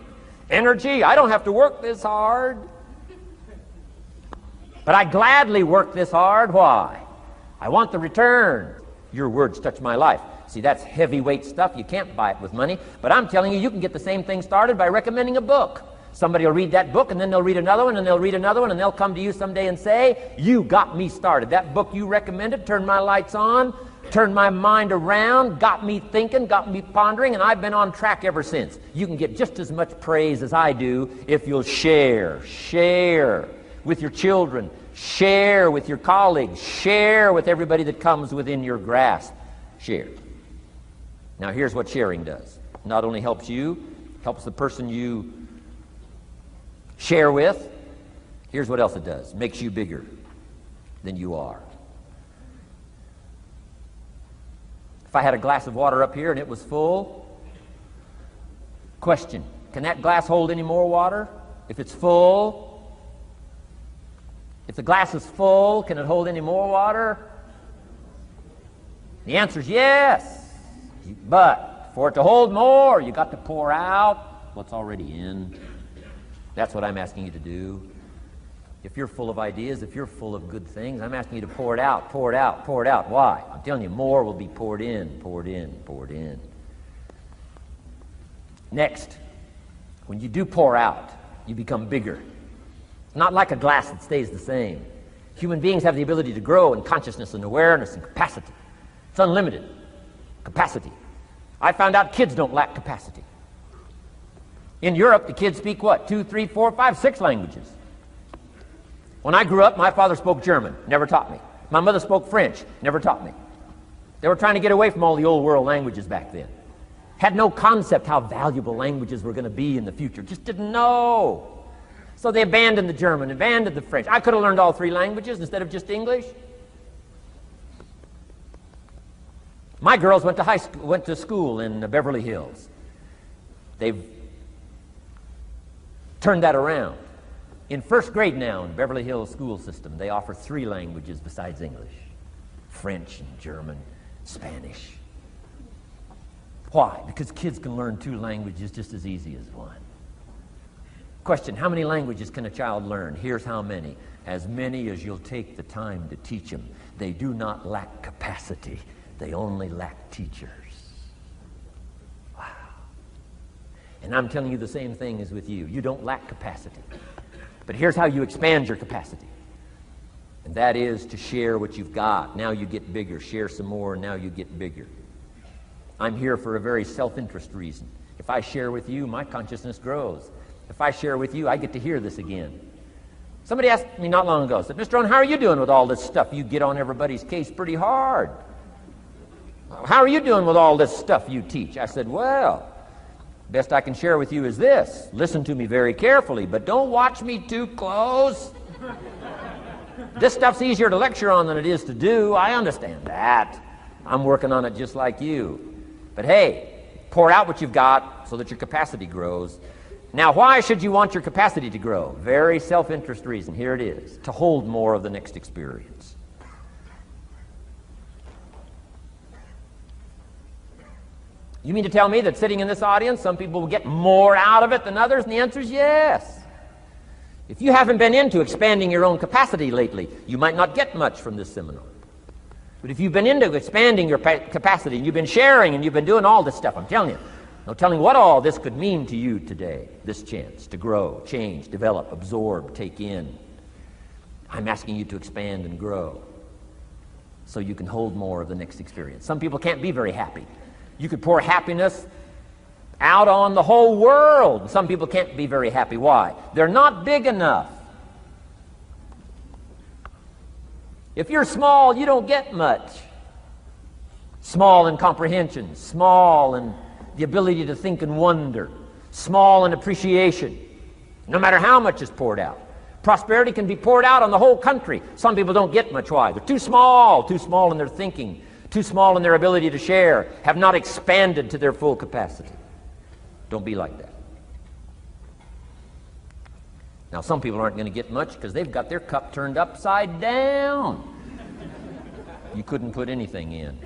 energy. I don't have to work this hard. But I gladly work this hard. Why? I want the return. Your words touch my life. See, that's heavyweight stuff. You can't buy it with money. But I'm telling you, you can get the same thing started by recommending a book. Somebody will read that book, and then they'll read another one, and they'll read another one, and they'll come to you someday and say, you got me started. That book you recommended turned my lights on, turned my mind around, got me thinking, got me pondering, and I've been on track ever since. You can get just as much praise as I do if you'll share. Share with your children. Share with your colleagues. Share with everybody that comes within your grasp. Share. Now here's what sharing does. Not only helps you, helps the person you share with. Here's what else it does. Makes you bigger than you are. If I had a glass of water up here and it was full, question, can that glass hold any more water? If it's full, if the glass is full, can it hold any more water? The answer is yes. But for it to hold more, you got to pour out what's already in. That's what I'm asking you to do. If you're full of ideas, if you're full of good things, I'm asking you to pour it out, pour it out, pour it out. Why? I'm telling you, more will be poured in, poured in, poured in. Next, when you do pour out, you become bigger. Not like a glass that stays the same. Human beings have the ability to grow in consciousness and awareness and capacity. It's unlimited capacity. I found out kids don't lack capacity. In Europe, the kids speak what? 2, 3, 4, 5, 6 languages. When I grew up, my father spoke German, never taught me. My mother spoke French, never taught me. They were trying to get away from all the old world languages back then. Had no concept how valuable languages were going to be in the future. Just didn't know. So they abandoned the German, abandoned the French. I could have learned all three languages instead of just English. My girls went to school in Beverly Hills. They've turned that around. In first grade now in the Beverly Hills school system, they offer three languages besides English: French and German, Spanish. Why? Because kids can learn two languages just as easy as one. Question: how many languages can a child learn? Here's how many: as many as you'll take the time to teach them. They do not lack capacity. They only lack teachers. Wow. And I'm telling you the same thing is with you. You don't lack capacity. But here's how you expand your capacity. And that is to share what you've got. Now you get bigger. Share some more, and now you get bigger. I'm here for a very self-interest reason. If I share with you, my consciousness grows. If I share with you, I get to hear this again. Somebody asked me not long ago, said, Mr. Rohn, how are you doing with all this stuff? You get on everybody's case pretty hard. How are you doing with all this stuff you teach? I said, well, best I can share with you is this. Listen to me very carefully, but don't watch me too close. This stuff's easier to lecture on than it is to do. I understand that. I'm working on it just like you. But hey, pour out what you've got so that your capacity grows. Now, why should you want your capacity to grow? Very self-interest reason. Here it is: to hold more of the next experience. You mean to tell me that sitting in this audience, some people will get more out of it than others? And the answer is yes. If you haven't been into expanding your own capacity lately, you might not get much from this seminar. But if you've been into expanding your capacity, and you've been sharing, and you've been doing all this stuff, I'm telling you, no telling what all this could mean to you today, this chance to grow, change, develop, absorb, take in. I'm asking you to expand and grow so you can hold more of the next experience. Some people can't be very happy. You could pour happiness out on the whole world. Some people can't be very happy. Why? They're not big enough. If you're small, you don't get much. Small in comprehension, small in the ability to think and wonder, small in appreciation, no matter how much is poured out. Prosperity can be poured out on the whole country. Some people don't get much. Why? They're too small in their thinking, too small in their ability to share, have not expanded to their full capacity. Don't be like that. Now, some people aren't going to get much because they've got their cup turned upside down. You couldn't put anything in.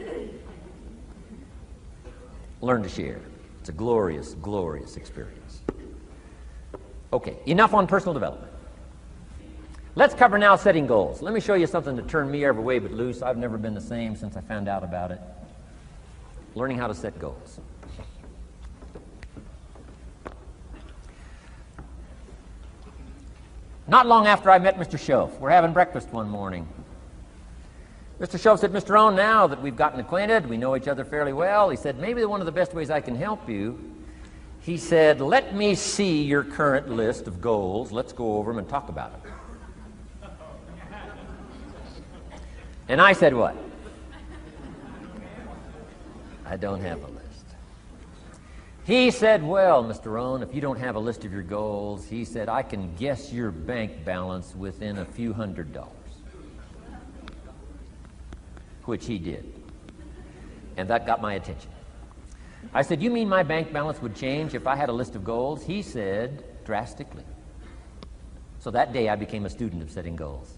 Learn to share. It's a glorious, glorious experience. Okay, enough on personal development. Let's cover now setting goals. Let me show you something that turned me every way but loose. I've never been the same since I found out about it. Learning how to set goals. Not long after I met Mr. Schoaf, we're having breakfast one morning. Mr. Schoaf said, Mr. Rohn, now that we've gotten acquainted, we know each other fairly well, he said, maybe one of the best ways I can help you, he said, let me see your current list of goals. Let's go over them and talk about it. And I said, what? I don't have a list. He said, well, Mr. Rohn, if you don't have a list of your goals, he said, I can guess your bank balance within a few $100s. Which he did. And that got my attention. I said, you mean my bank balance would change if I had a list of goals? He said, drastically. So that day I became a student of setting goals.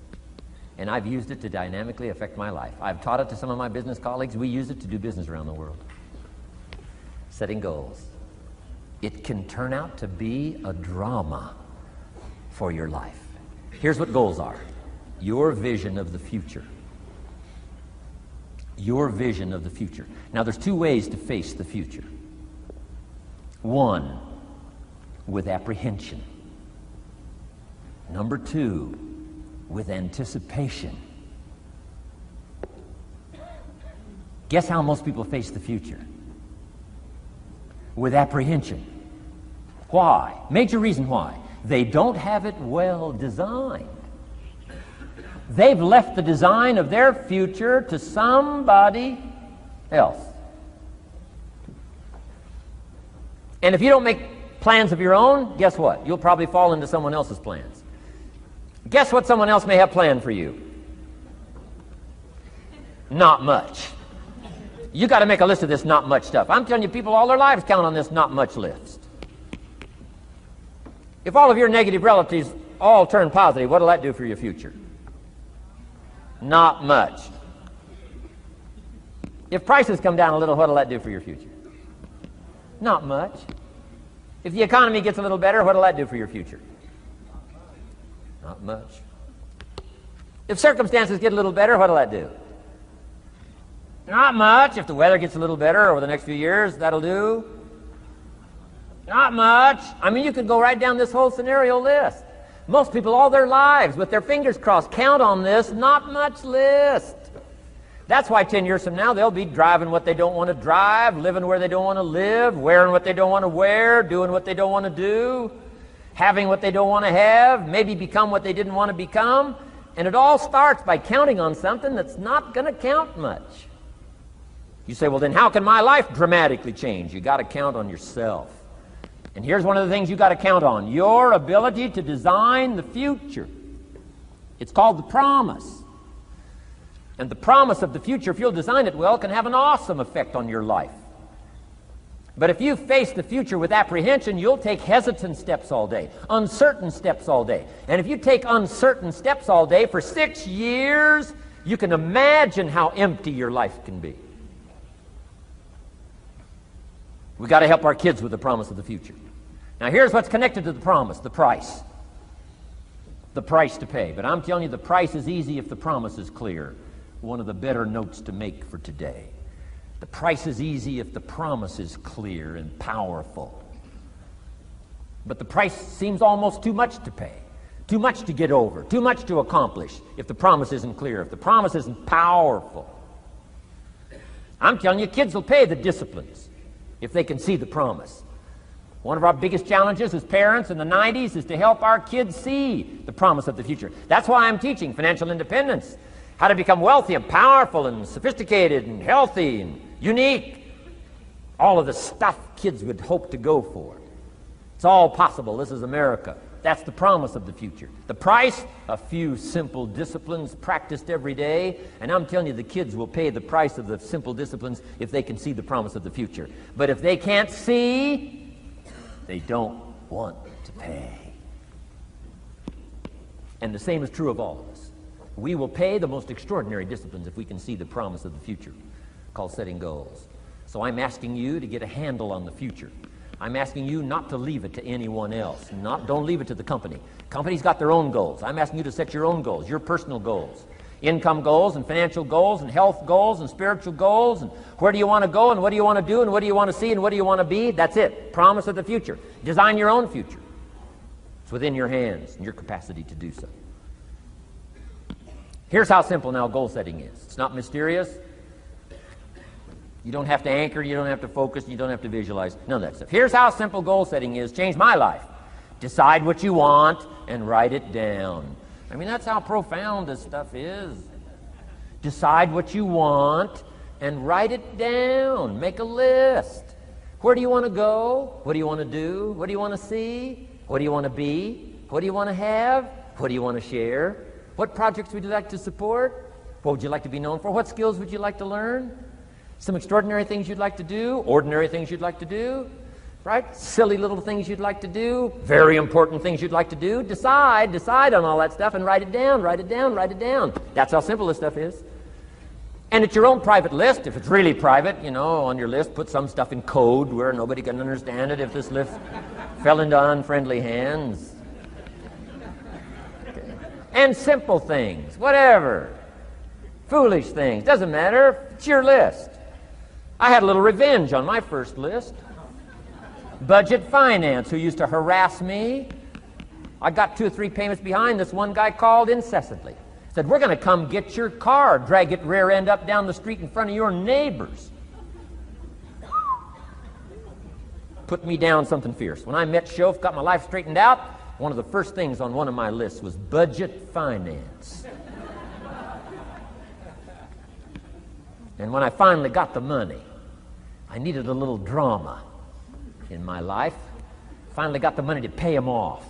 And I've used it to dynamically affect my life. I've taught it to some of my business colleagues. We use it to do business around the world. Setting goals. It can turn out to be a drama for your life. Here's what goals are. Your vision of the future. Your vision of the future. Now, there's two ways to face the future. One, with apprehension. Number two, with anticipation. Guess how most people face the future? With apprehension. Why? Major reason why. They don't have it well designed. They've left the design of their future to somebody else. And if you don't make plans of your own, guess what? You'll probably fall into someone else's plans. Guess what someone else may have planned for you? Not much. You got to make a list of this not much stuff. I'm telling you, people all their lives count on this not much list. If all of your negative relatives all turn positive, what'll that do for your future? Not much. If prices come down a little, what'll that do for your future? Not much. If the economy gets a little better, what'll that do for your future? Not much. If circumstances get a little better, what'll that do? Not much. If the weather gets a little better over the next few years, that'll do. Not much. I mean, you could go right down this whole scenario list. Most people all their lives, with their fingers crossed, count on this not much list. That's why 10 years from now, they'll be driving what they don't want to drive, living where they don't want to live, wearing what they don't want to wear, doing what they don't want to do, having what they don't want to have, maybe become what they didn't want to become. And it all starts by counting on something that's not going to count much. You say, well, then how can my life dramatically change? You got to count on yourself. And here's one of the things you got to count on: your ability to design the future. It's called the promise. And the promise of the future, if you'll design it well, can have an awesome effect on your life. But if you face the future with apprehension, you'll take hesitant steps all day, uncertain steps all day. And if you take uncertain steps all day for 6 years, you can imagine how empty your life can be. We've got to help our kids with the promise of the future. Now here's what's connected to the promise: the price. The price to pay. But I'm telling you, the price is easy if the promise is clear. One of the better notes to make for today. The price is easy if the promise is clear and powerful. But the price seems almost too much to pay, too much to get over, too much to accomplish if the promise isn't clear, if the promise isn't powerful. I'm telling you, kids will pay the disciplines if they can see the promise. One of our biggest challenges as parents in the 90s is to help our kids see the promise of the future. That's why I'm teaching financial independence, how to become wealthy and powerful and sophisticated and healthy and unique. All of the stuff kids would hope to go for. It's all possible. This is America. That's the promise of the future. The price, a few simple disciplines practiced every day. And I'm telling you, the kids will pay the price of the simple disciplines if they can see the promise of the future. But if they can't see, they don't want to pay. And the same is true of all of us. We will pay the most extraordinary disciplines if we can see the promise of the future, called setting goals. So I'm asking you to get a handle on the future. I'm asking you not to leave it to anyone else. Don't leave it to the company. Companies got their own goals. I'm asking you to set your own goals, your personal goals. Income goals and financial goals and health goals and spiritual goals. And where do you want to go and what do you want to do and what do you want to see and what do you want to be? That's it. Promise of the future. Design your own future. It's within your hands and your capacity to do so. Here's how simple now goal setting is. It's not mysterious. You don't have to anchor, you don't have to focus, you don't have to visualize, none of that stuff. Here's how simple goal setting is. Changed my life. Decide what you want and write it down. I mean, that's how profound this stuff is. Decide what you want and write it down. Make a list. Where do you want to go? What do you want to do? What do you want to see? What do you want to be? What do you want to have? What do you want to share? What projects would you like to support? What would you like to be known for? What skills would you like to learn? Some extraordinary things you'd like to do, ordinary things you'd like to do, right? Silly little things you'd like to do, very important things you'd like to do. Decide on all that stuff and write it down, write it down, write it down. That's how simple this stuff is. And it's your own private list. If it's really private, you know, on your list, put some stuff in code where nobody can understand it if this list fell into unfriendly hands. Okay. And simple things, whatever. Foolish things, doesn't matter. It's your list. I had a little revenge on my first list. Budget finance, who used to harass me. I got 2 or 3 payments behind. This one guy called incessantly. Said, we're going to come get your car, drag it rear end up down the street in front of your neighbors. Put me down something fierce. When I met Shof, got my life straightened out, one of the first things on one of my lists was budget finance. And when I finally got the money, I needed a little drama in my life. finally got the money to pay them off.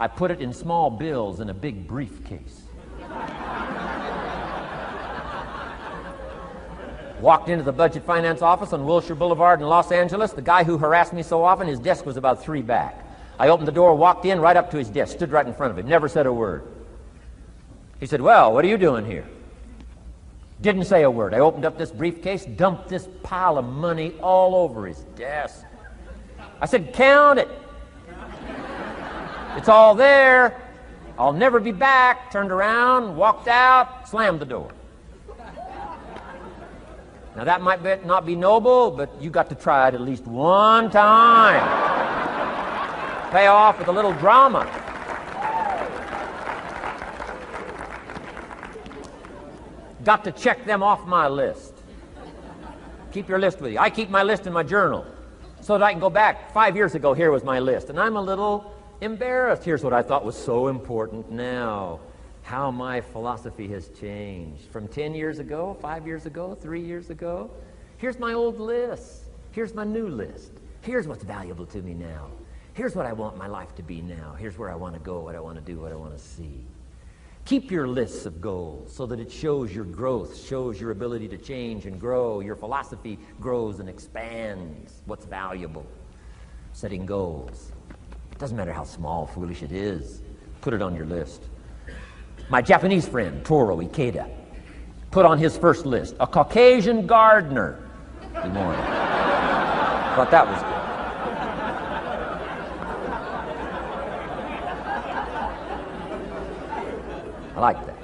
I put it in small bills in a big briefcase. Walked into the budget finance office on Wilshire Boulevard in Los Angeles. The guy who harassed me so often, his desk was about 3 back. I opened the door, walked in, right up to his desk, stood right in front of him, never said a word. He said, "Well, what are you doing here?" Didn't say a word. I opened up this briefcase, dumped this pile of money all over his desk. I said, "Count it. It's all there. I'll never be back." Turned around, walked out, slammed the door. Now that might not be noble, but you got to try it at least one time. Pay off with a little drama. Got to check them off my list. Keep your list with you. I keep my list in my journal so that I can go back. 5 years ago, here was my list. And I'm a little embarrassed. Here's what I thought was so important now. How my philosophy has changed. From 10 years ago, 5 years ago, 3 years ago. Here's my old list. Here's my new list. Here's what's valuable to me now. Here's what I want my life to be now. Here's where I want to go, what I want to do, what I want to see. Keep your lists of goals so that it shows your growth, shows your ability to change and grow. Your philosophy grows and expands what's valuable. Setting goals. It doesn't matter how small, foolish it is. Put it on your list. My Japanese friend, Toro Ikeda, put on his first list, a Caucasian gardener. Good morning. Thought that was good. I like that.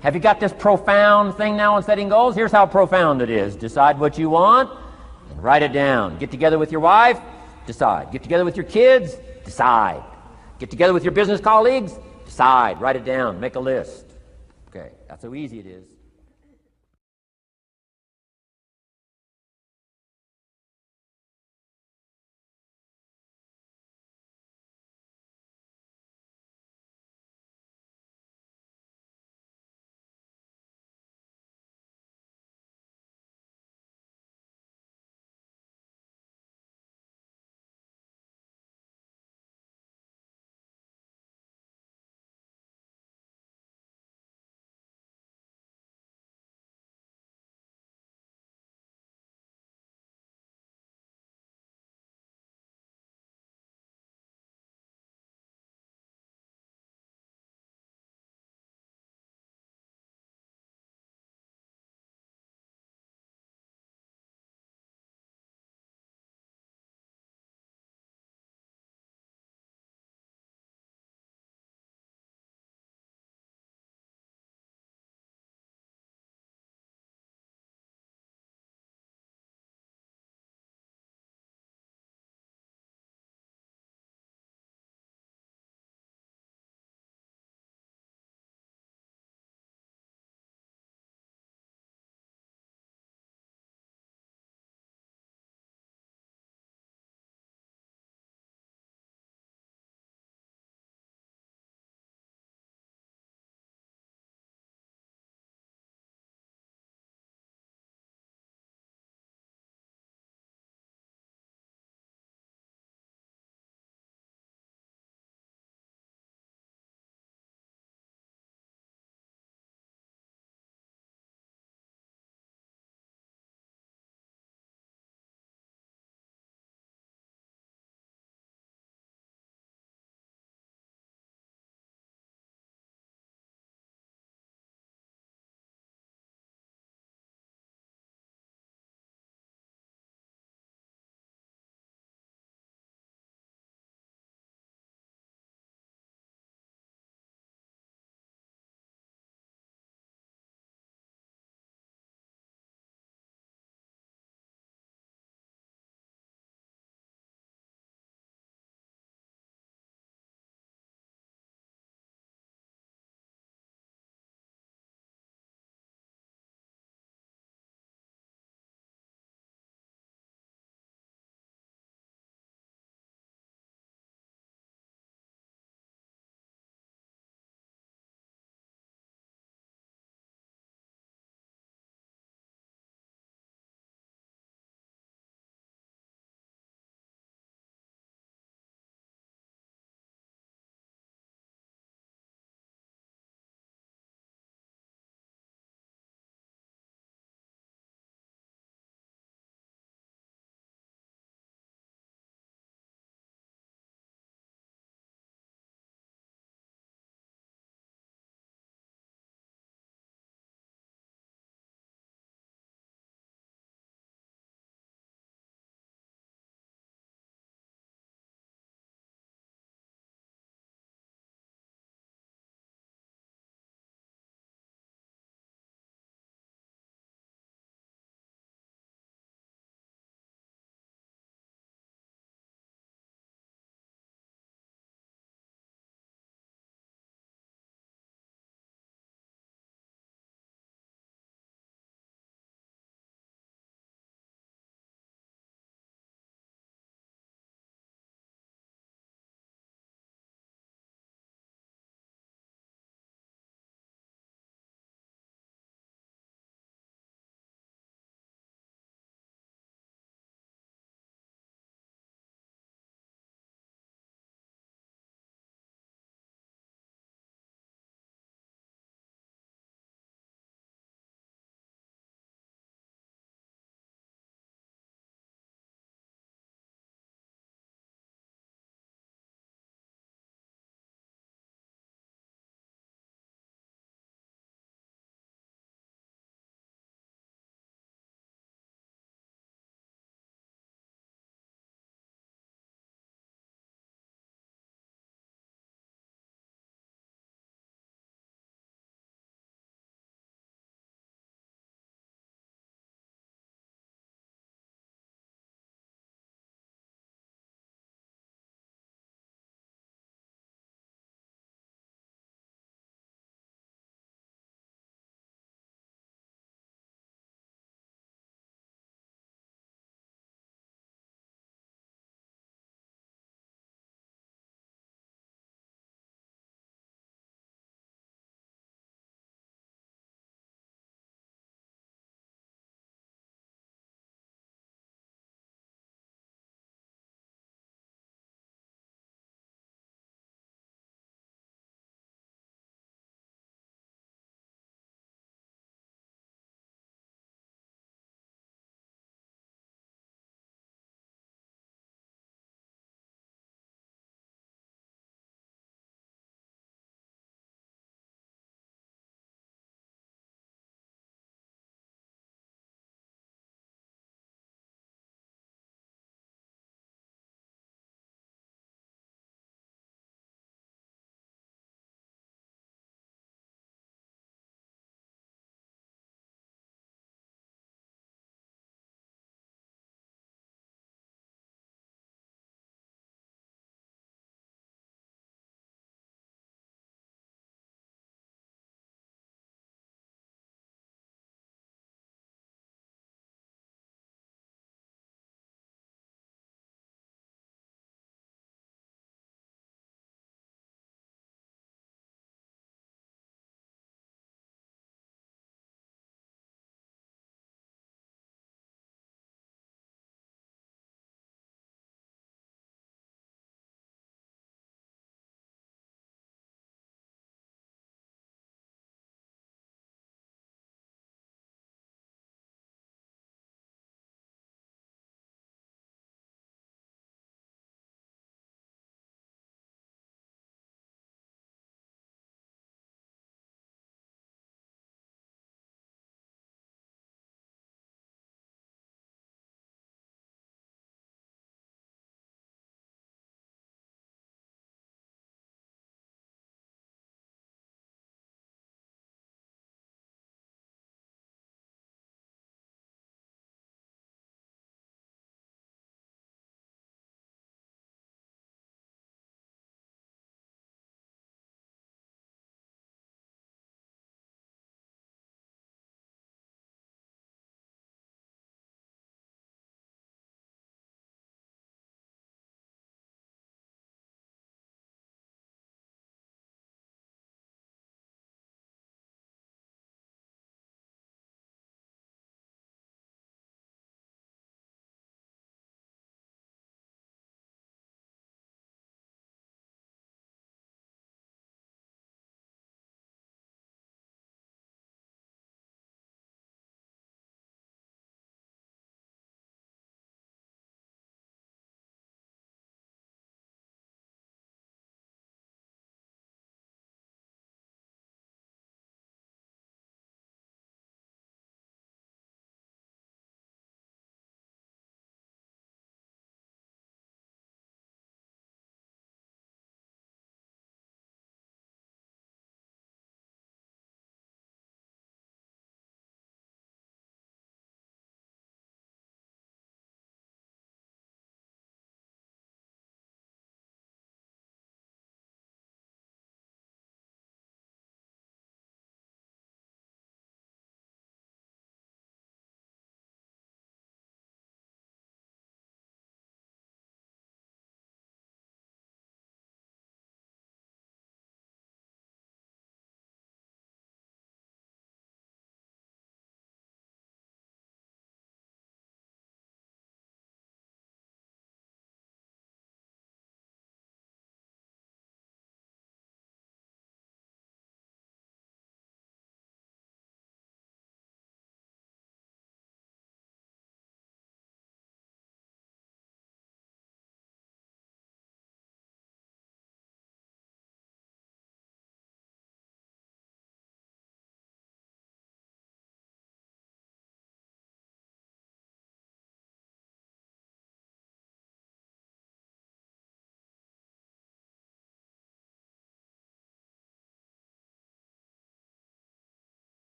Have you got this profound thing now on setting goals? Here's how profound it is. Decide what you want and write it down. Get together with your wife, decide. Get together with your kids, decide. Get together with your business colleagues, decide. Write it down. Make a list. Okay, that's how easy it is.